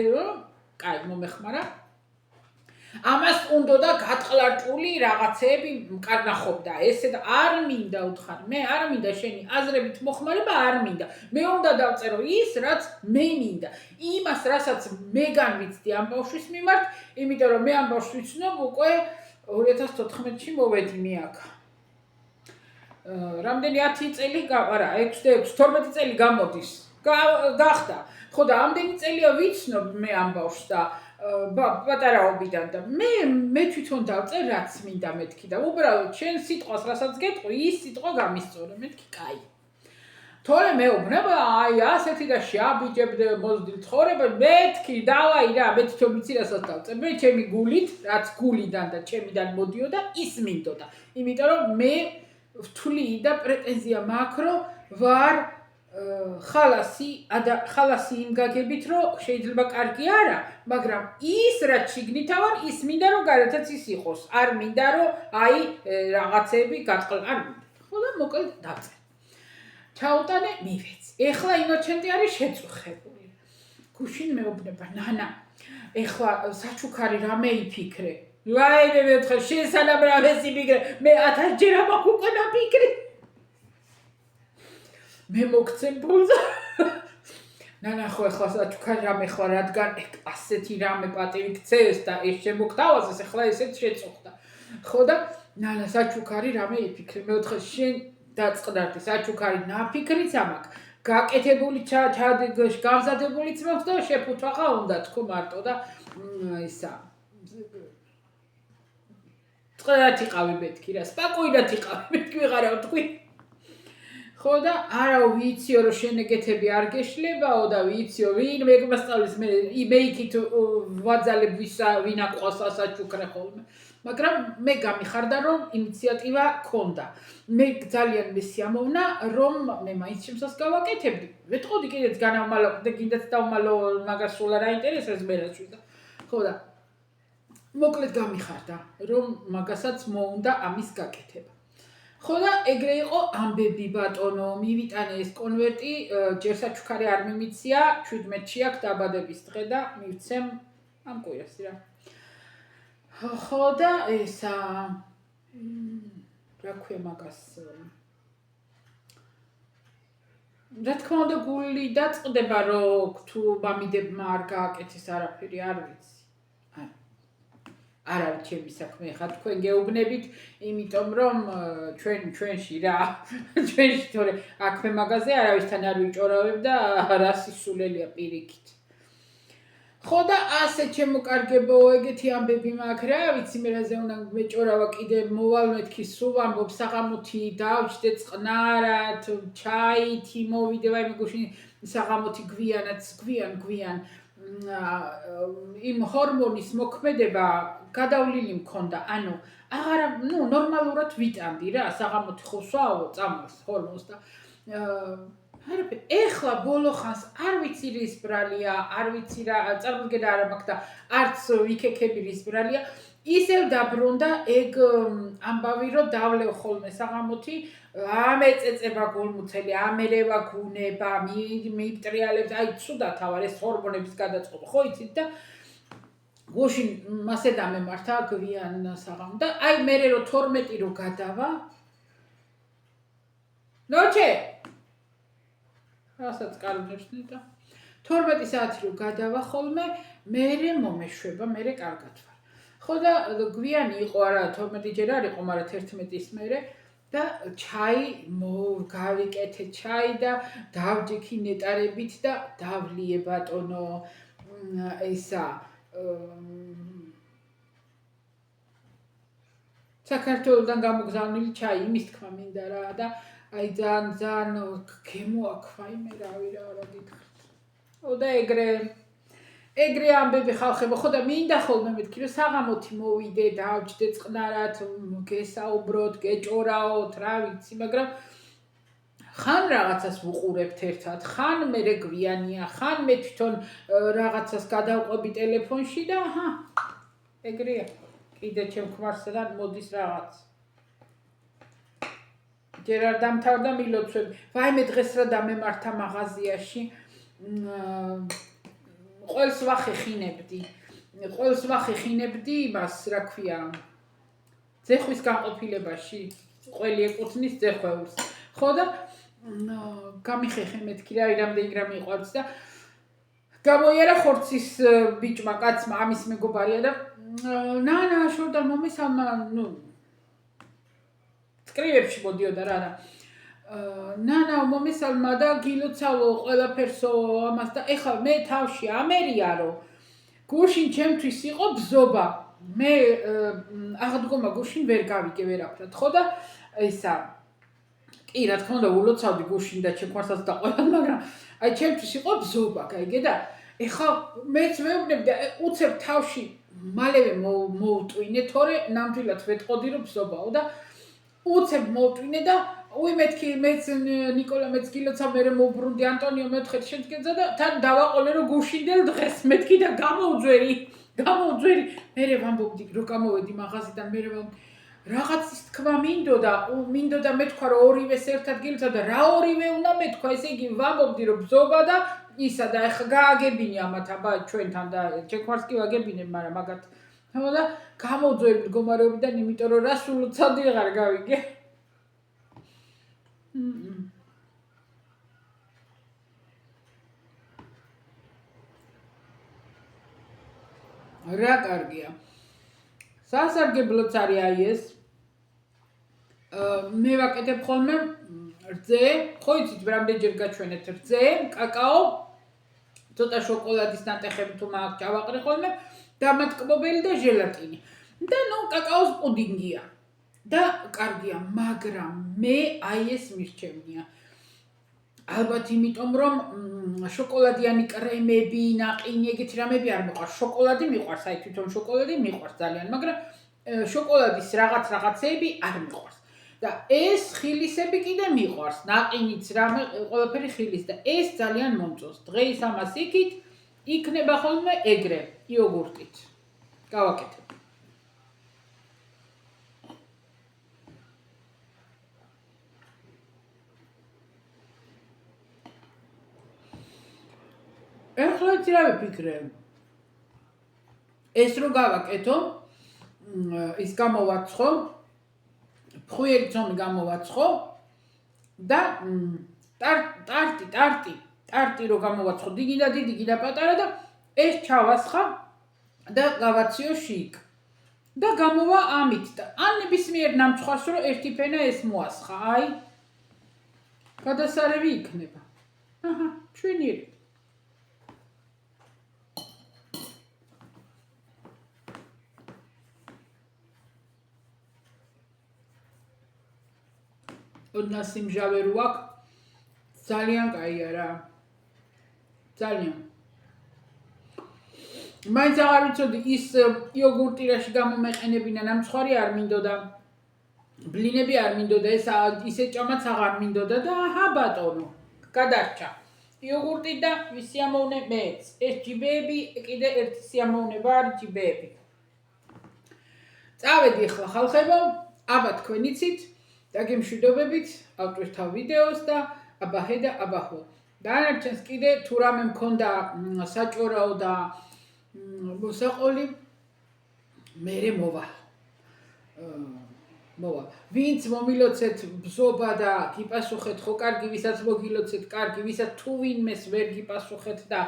კაი მომეხმარა. ამას უნდა და გატყლარჭული რაღაცეები მკარნახობდა ესე და არ მინდა უთხარი მე არ მინდა შენი აზრებით მოხმარება არ მინდა მე უნდა დავწერო ის რაც მე მინდა იმას რასაც მე განვიცდი ამ ბავშვის მიმართ იმიტომ რომ მე ამ ბავშვს ვიცნობ უკვე 2014-ში მოვედი მე აქ რამდენი 10 წელი არა 6 12 წელი გამოდის გახდა ხო და ამდენი წელია ვიცნობ მე ამ ბავშვს და პატარაობიდან და მე თვითონ დავწერ რაც მინდა მეთქი და უბრალოდ შენ სიტყვას რასაც გეტყვი ის სიტყვა გამისწორე მეთქი კაი თორე მეუბნება აი ასეთი და შეაბიჯებდე მოზრდილ ცხოვრება მეთქი დავაი რა მე თვითონ ვიცი რასაც დავწერ მე ჩემი გულით რაც გულიდან და ჩემიდან მოდიოდა ის მინდოდა იმიტომ რომ მე ვთვლი და პრეტენზია მაქვს რომ ვარ ხალასი იმ გაგებით რომ შეიძლება კარგი არა მაგრამ ის რაც შიგნითა ვარ ის მინდა რომ გარეთაც ის იყოს არ მინდა რომ აი რაღაცები გატყლა არ მინდა ხო და მოკლედ დავწერ ჩაუტანე, მივეცი. ეხლა ინოცენტი არის შეწუხებული. გუშინ მეუბნება, ნანა, ეხლა საჩუქარი რამე იფიქრე. ვაიმე მეთხე შესანამ რამეს იფიქრე, მე 1000 ჯერ მაქვს უკვე დაფიქრი. მე მოგცემ ბულს. ნანა ხო ეხლა საჩუქარი რამე ხარ, რადგან ასეთი რამე პატივი ქცევს და ეს შემოგთავაზეს, ეხლა ესეც შეწუხდა. ხო და ნანა საჩუქარი რამე იფიქრე. მეთხე შენ დაწყდარდი საჩუქარი ნაფიქრიც ამაკ. გაკეთებული გამზადებულიც მაქვს და შეფუთვაღა უნდა თქო მარტო და ისა წყდათ იყავი მეთქი რა სპაკუინად იყავი მეთქი ვეღარავ თქვი ხო და არა ვიციო რომ შენეგეთები არ გეშლებაო და ვიციო ვინ მეგმასწავლის მე იქით ვაძალებ ვინ აყავს ასაჩუქრე ხოლმე მაგრამ მე გამიხარდა რომ ინიციატივა ქონდა მე ძალიან მესიამოვნა რომ მე მაინც შემსას გავაკეთებდი ვეთყოდი კიდეც განავმალო და კიდეც დავმალო მაგას სულ არ აინტერესებს მე რაც ვიდა ხო და მოკლედ გამიხარდა რომ მაგასაც მოუნდა ამის გაკეთება ხო და ეგრე იყო ამბები ბატონო მივიტანე ეს კონვერტი ჯერ საჩუქარი არ მიმიცია 17-ში აქვს დაბადების დღე და მივცემ ამ კვირას რა ხო და ესა რა ქვია მაგას რა თქმა უნდა გული დაწყდება რომ თუ მამიდებმა არ გააკეთეს არაფერი არ ვიცი არ არის ჩემი საქმე ხა თქვენ გეუბნებით იმიტომ რომ ჩვენში რა ჩვენში თორე აქვე მაგაზე არავისთან არ ვიჭორავებ და რა სისულელია პირიქით ხო და ასე ჩემოკარგებო ეგეთი ამბები მაქვს რა ვიცი მე რაზე უნდა მეჭორავა კიდე მოვალ მეთქი სულ ვამბობ საღამოთი დავჭდე წყნარად ჩაითი მოვიდე ვაიმე გუშინ საღამოთი გვიანაც გვიან იმ ჰორმონის მოქმედება გადავლილი მქონდა ანუ აღარა ნორმალურად ვიტანდი რა საღამოთი ხო სვაო წამალს ჰორმონს და ეხლა ბოლო ხანს არ ვიცი რის ბრალია არ ვიცი რა წარმოდგენა არ მაქვს და არც ვიქექები რის ბრალია ისევ დაბრუნდა ეგ ამბავი რომ დავლევ ხოლმე საღამოთი ამეწეწება გულმუცელი ამერევა გუნება მიტრიალებს აი ცუდად ავარ ეს ჰორმონების გადაწყობა ხო იცით და გუშინ მასე დამემართა გვიან საღამო და აი მე რო 12 რო გადავა ნოჩე რასაც კარგებსნე და 12 საათი რო გადავა ხოლმე მე მომეშვება მე კარგად ვარ ხო და გვიანი იყო არა 12 ჯერ არ იყო მაგრამ 11-ის მერე და ჩაი გავიკეთე ჩაი და დავჯიქი ნეტარებით და დავლიე ბატონო ესა საქართველოდან გამოგზავნილი ჩაი იმის თქმა მინდა რა და აი ძალიან გემოაქვა იმე რავი რა გითხრით ო და ეგრე ამბები ხალხებო ხო და მინდა ხოლმე მეთქი რომ საღამოთი მოვიდე დავჭდე წყნარად გესაუბროთ გეჭორაოთ რა ვიცი მაგრამ ხან რაღაცას ვუყურებთ ერთად ხან მე გვიანია ხან მე თვითონ რაღაცას გადავყვები ტელეფონში და აჰა ეგრეა კიდე ჩემ ქმარსთან მოდის რაღაც ჯერ არ დამთავრდა მილოცვები ვაიმე დღეს რა დამემართა მაღაზიაში ყველს ვახეხინებდი იმას რა ქვია ძეხვის განყოფილებაში ყველი ეკუთვნის ძეხვეულს ხო და გამიხეხე მეთქი რა რამდენი გრამი იყვარს და გამოიარა ხორცის ბიჭმა კაცმა ამის მეგობარია და ნანა შორდა მომესალმა წკრივებში მოდიოდა რა ნანა მომესალმა და გილოცავო ყველაფერსო ამას და ეხლა მე თავში ამერიარო გუშინ ჩემთვის იყო ბზობა მე აღდგომა გუშინ ვერ გავიგე ვერაფრად ხო და ისა კი რა თქმა უნდა ულოცავდი გუშინ და ჩემ ხვარსაც და ყველა მაგრამ აი ჩემთვის იყო ბზობა გაიგე და ეხლა მეც მეუბნები და უცებ თავში მალევე მოვტვინე თორე ნამდვილად ვეთყოდი რომ ბზობაო და უცებ მოვტვინე და უი მეთქი მეც ნიკოლა მეც გილოცავ მე მოვბრუნდი ანტონიო მეთხე შედგეძა და თან დავაყოლე რომ გუშინდელ დღეს მეთქი და გამოვძვერი მე ვამბობდი რომ გამოვედი მაღაზიდან მე რაღაცის თქმა მინდოდა მეთქვა რომ ორივეს ერთად გილოცავ და რა ორივე უნდა მეთქვა, ესე იგი ვამბობდი რომ ბზობა და ისა და ეხლა გააგებინე ამათ აბა ჩვენთან და ჩემს კი ვაგებინებ, მაგრამ მაგათ და გამოძველი მდგომარეობიდან, იმიტომ რომ რას ულოცავდი აღარ გავიგე. რა კარგია. სასარგებლოც არის აი ეს. მე ვაკეთებ ხოლმე რძე, ხო იცით რამდენჯერ გაჩვენეთ რძე, კაკაო, ცოტა შოკოლადის ნატეხები თუ მაგ ჩავაყრე ხოლმე და მატკბობელი და ჟელატინი. და ნუ კაკაოს პუდინგია. და კარგია, მაგრამ მე აი ეს მირჩევნია. ალბათ იმიტომ რომ შოკოლადიანი კრემები, ნაყინი, ეგეთი რამები არ მიყვარს. შოკოლადი მიყვარს, აი თვითონ შოკოლადი მიყვარს ძალიან, მაგრამ შოკოლადის რაღაცეები არ მიყვარს. და ეს ხილისები კიდე მიყვარს. ნაყინიც რამე ყველაფერი ხილის და ეს ძალიან მომწონს. დღეს ამას იქით იქნება ხოლმე ეგრე, იოგურტით. გავაკეთებ. ეხლა იცი რა ვიფიქრე? ეს რო გავაკეთო, ის გამოვაცხო, ფხვიერი ცომი გამოვაცხო და ტარტი რო გამოვაცხო, დიდი და პატარა და ეს ჩავასხა და გავაციო შიგ. და გამოვა ამით და ან ნებისმიერ ნამცხვარს რო ერთი ფენა ეს მოასხა, აი გადასარევი იქნება. აჰა, ჩვენიერი. ოდნავ სიმჟავე რო აქვს, ძალიან კაია რა. ძალიან. მაინც აღარ ვიცოდი ის იოგურტი რაში გამომეყენებინა, ნამცხვარი არ მინდოდა. ბლინები არ მინდოდა, ეს ისე ჭამაც აღარ მინდოდა და აჰა ბატონო, გადარჩა. იოგურტი და ვისიამოვნე მეც. ეს ჯიბეები კიდე ერთი სიამოვნება არის ჯიბეები. წავედი ახლა ხალხებო, აბა თქვენ იცით და გემშვიდობებით ავტვირთავ ვიდეოს და აბაჰე და აბაჰო. დანარჩენს კიდე თუ რამე მქონდა საჭორაო და მოსაყოლი მერე მოვა. ვინც მომილოცეთ ბზობა და გიპასუხეთ, ხო კარგი, ვისაც მოგილოცეთ, კარგი, ვისაც თუ ვინმეს ვერ გიპასუხეთ და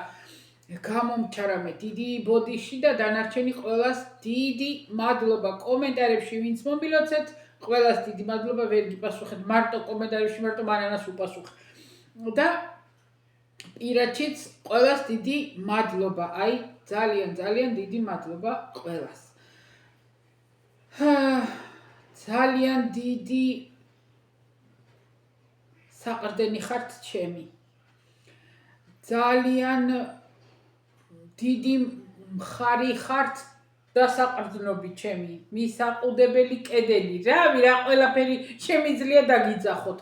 გამომჩარამე დიდი ბოდიში და დანარჩენი ყველას დიდი მადლობა კომენტარებში ვინც მომილოცეთ, ყველას დიდი მადლობა, ვერ გიპასუხეთ, მარტო კომენტარებში მარტო მანანას უპასუხე. და პირადშიც ყველას დიდი მადლობა, აი ძალიან დიდი მადლობა ყველას. ძალიან დიდი საყრდენი ხართ ჩემი. ძალიან დიდი მხარი ხართ დასაყრდნობი ჩემი, მისაყუდებელი კედელი, რავი რა ყველაფერი შემიძლია დაგიძახოთ.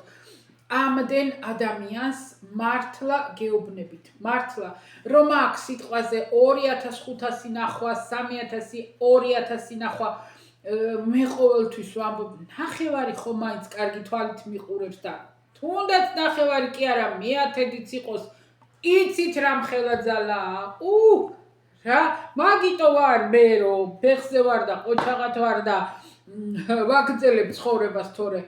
ამდენ ადამიანს მართლა გეუბნებით, მართლა რომ აქ სიტყვაზე 2500 ნახვა, 3000, 2000 ნახვა მე ყოველთვის ვამბობ, ნახევარი ხო მაინც კარგი თვალით მიყურებს და თუნდაც ნახევარი კი არა, 1000-იც იყოს, იცით რა მხელაძალაა. რა, მაგიტო ვარ მე რომ ფეხზე ვარ და ყოჩაღად ვარ და ვაგრძელებ ცხოვრებას თორე.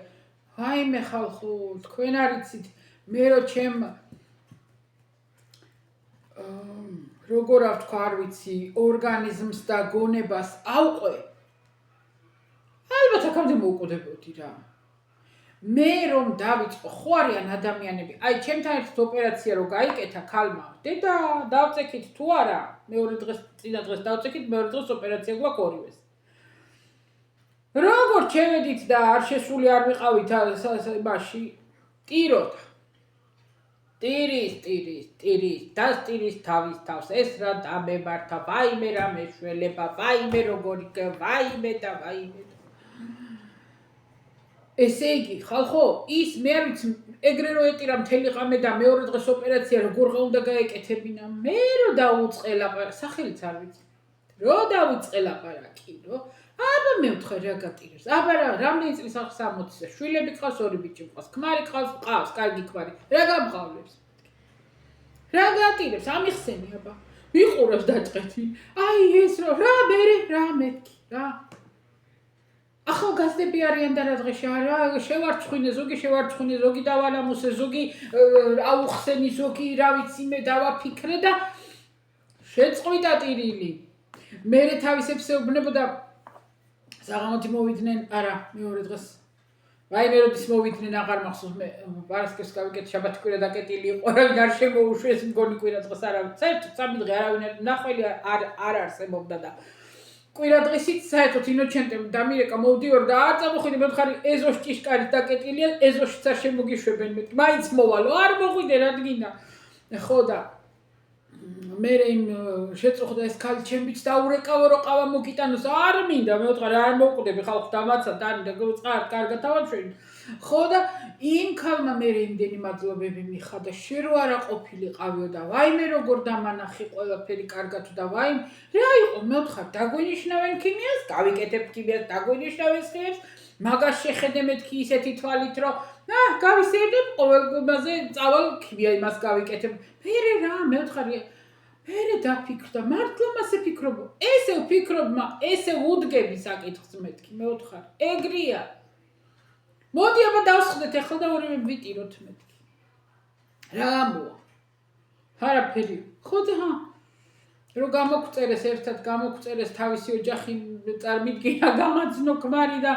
ვაიმე ხალხო, თქვენ არ იცით, მე რო ჩემ როგორ ვთქვა, არ ვიცი, ორგანიზმს და გონებას ავყვე. ალბათ აქამდე მოუკვდებოდი რა. მე რომ დავიწყო, ხო არიან ადამიანები, აი ჩემთან ერთად ოპერაცია რო გაიკეთა ქალმა, დედა დავწექით თუ არა, მეორე დღეს წინა დღეს დავწექით, მეორე დღეს ოპერაცია გვაქვს ორივეს. როგორ ჩევედით და არ შესული არ ვიყავით მასში, ტიროთ. ტირის, დასტირის თავის თავს, ეს რა დამემართა, ვაიმე რა მეშველება, ვაიმე როგორი, ვაიმე და ვაიმე. ესე იგი, ხალხო, ის მე არ ვიცი, ეგრე რო ეტირა მთელი ღამე და მეორე დღეს ოპერაცია როგორ უნდა გაეკეთებინა, მე რო დაუწყე ლაპარაკი, სახელიც არ ვიცი. რო დავიწყე ლაპარაკი, რო აბა მე ვთხარ რა გატირებს. აბა რამდენი წლის ახს 60-ზე შვილები ყავს, ორი ბიჭი ყავს, ქმარი ყავს, კარგი ქმარი. რა გამყავლებს? რა გატირებს? ამიხსენი აბა. ვიყურებს დაწყეთი. აი ეს რა მერე რა მეთქი რა. ახალგაზრდები არიან და რა დღეში არა შევარცხინე ზოგი დავალამოსე ზოგი აუხსენი ზოგი რა ვიცი მე დავაფიქრე და შეწყვიტა ტირილი მერე თავისებს ეუბნებოდა საღამოთი მოვიდნენ არა მეორე დღეს ვაიმე როდის მოვიდნენ აღარ მახსოვს მე პარასკევს გავიკეთე შაბათკვირა დაკეტილი იყო არავინ არ შემოუშვეს მგონი კვირა დღეს არავინ საერთოდ სამი დღე არავინ ნახველი არ არსებობდა და კვირა დღისით საერთოდ ინოჩენტემ დამირეკა მოვდიორ და არ წამოხვიდე მე ვხარი ეზოში ჭიშკარით დაკეტილია ეზოშიც არ შემოგიშვებენ მე მაინც მოვალო არ მოხვიდე რადგინა ხო და მე იმ შეწუხდა ეს ქალი ჩემიც დაურეკავო რო ყავა მოგიტანოს არ მინდა მე ვთქვა არ მოვკვდები ხალხ დამაცა დანი და წყარ კარგად თავაშვენი ხო და იმ ქალმა მე იმდენი მადლობები მიხადა შე რო არა ყოფილიყავიო და ვაიმე როგორ დამანახი ყველაფერი კარგად და ვაიმე რა იყო მე ვთქვა დაგვინიშნავენ ქიმიას გავიკეთებ ქიმიას დაგვინიშნავენ ხებს მაგას შეხედე მეთქი ისეთი თვალით რომ გავისერდებ ყოველგვარზე წავალ ქიმია იმას გავიკეთებ მე რა მე ვთქარი მერე დაფიქრდა მართლა მასე ფიქრობ ესე ვფიქრობ ესე უდგები საკითხს მეთქი მე ვთქარ ეგრია მოდი აბა დავსხდეთ ახლა და ორივე ვიტიროთ მეთქი რა მოა არაფერი ხო და რო გამოგწერეს ერთად გამოგწერეს თავისი ოჯახი წარმიდგინა გამაძნო ქმარი და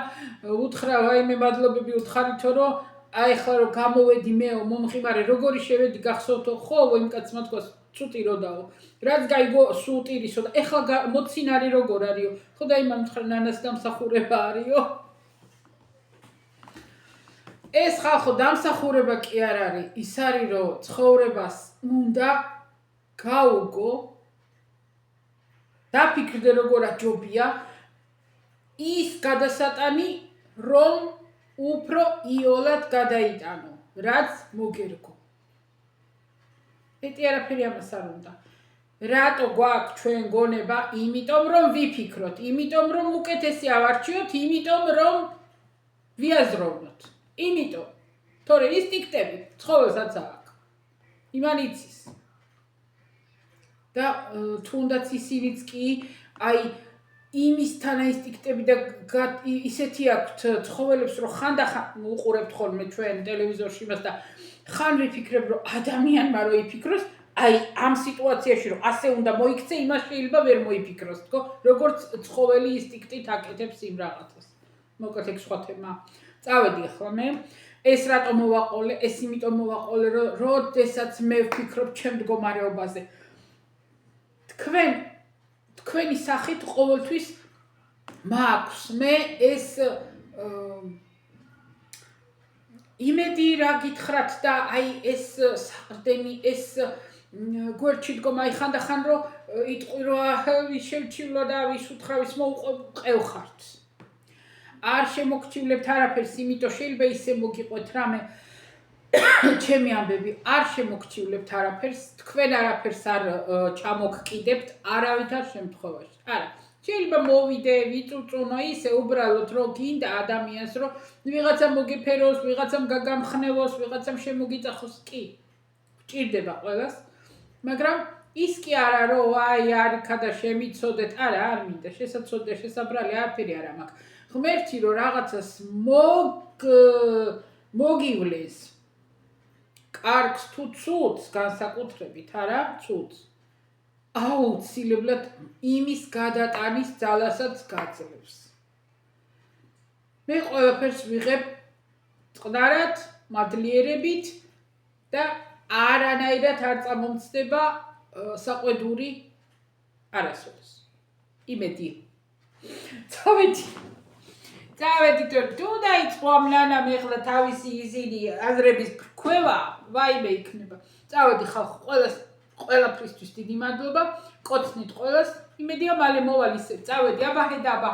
უთხრა ვაიმე მადლობები უთხარითო რომ აი ხლა რომ გამოვედი მეო მომხიმარე როგორი შევედი გახსოვთო ხო იმ კაცმა თქვას ცუტი როდაო რაც გაიგო სუტირისო და ეხლა მოცინარი როგორ არისო ხო და იმან უთხრა ნანას დამსახურება არისო ეს ხალხო დამსახურება კი არ არის ის არის რომ ცხოვრებას უნდა გაუგო დაფიქრდე როგორ აჯობია ის გადასატანი რომ უფრო იოლად გადაიტანო რაც მოგერგო ეტი არაფერი ამას არ უნდა რატო გვაქვს ჩვენ გონება იმიტომ რომ ვიფიქროთ იმიტომ რომ უკეთესი ავარჩიოთ იმიტომ რომ ვიაზროვნოთ იმიტომ თორე ინსტინქტები ცხოველსაც აქვს იმან იცის და თუნდაც ისინიც კი აი იმის თანაინსტინქტები და ისეთი აქვთ ცხოველებს რომ ხანდახან უყურებთ ხოლმე ჩვენ ტელევიზორში იმას და ხან ვიფიქრებ რომ ადამიანმა რო იფიქროს აი ამ სიტუაციაში რომ ასე უნდა მოიქცე იმას შეიძლება ვერ მოიფიქროს თქო როგორც ცხოველი ინსტინქტით აკეთებს იმ რაღაცას მოკლედ ეგ სხვა თემა წავედი ახლა მე ეს რატო მოვაყოლე ეს იმიტომ მოვაყოლე რომ როდესაც მე ვფიქრობ ჩემ მდგომარეობაზე თქვენი სახით ყოველთვის მაქვს მე ეს იმედი რა გითხრათ და აი ეს საყრდენი ეს გვერდში დგომა აი ხანდახან რომ იტყვი რომ ვის შევჩივლა და ვის უთხრა ვის მოუყევხართ არ შემოგჩივლებთ არაფერს იმიტომ შეიძლება ისე მოგიყვეთ რამე ჩემი ამბები არ შემოგჩივლებთ არაფერს თქვენ არაფერს არ ჩამოგკიდებთ არავითარ შემთხვევაში არა შეიძლება მოვიდე ვიწუწუნო ისე უბრალოდ რომ გინდა ადამიანს რომ ვიღაცა მოგიფეროს ვიღაცამ გაგამხნევოს ვიღაცამ შემოგიწახოს კი გჭირდება ყველას მაგრამ ის კი არა რომ აი არიქა და შემიცოდეთ არა არ მინდა შესაძოდე შესაბრალი არაფერი არ მაქვს ღმერთი რომ რაღაცას მოგივლეს კარგს თუ ცუდს განსაკუთრებით არა ცუდს აუცილებლად იმის გადატანის ძალასაც გაძლევს მე ყველაფერს ვიღებ წყნარად მადლიერებით და არანაირად არ წამომცდება საყვედური არასოდეს იმედი წავედი თუ დაიწყო ამ ნანამ ეხლა თავისი ისინი აზრების ქვევა ვაიმე იქნება წავედი ხალხო ყველაფრისთვის დიდი მადლობა კოცნით ყველას იმედია მალე მოვალ ისე წავედი აბა ხედა აბა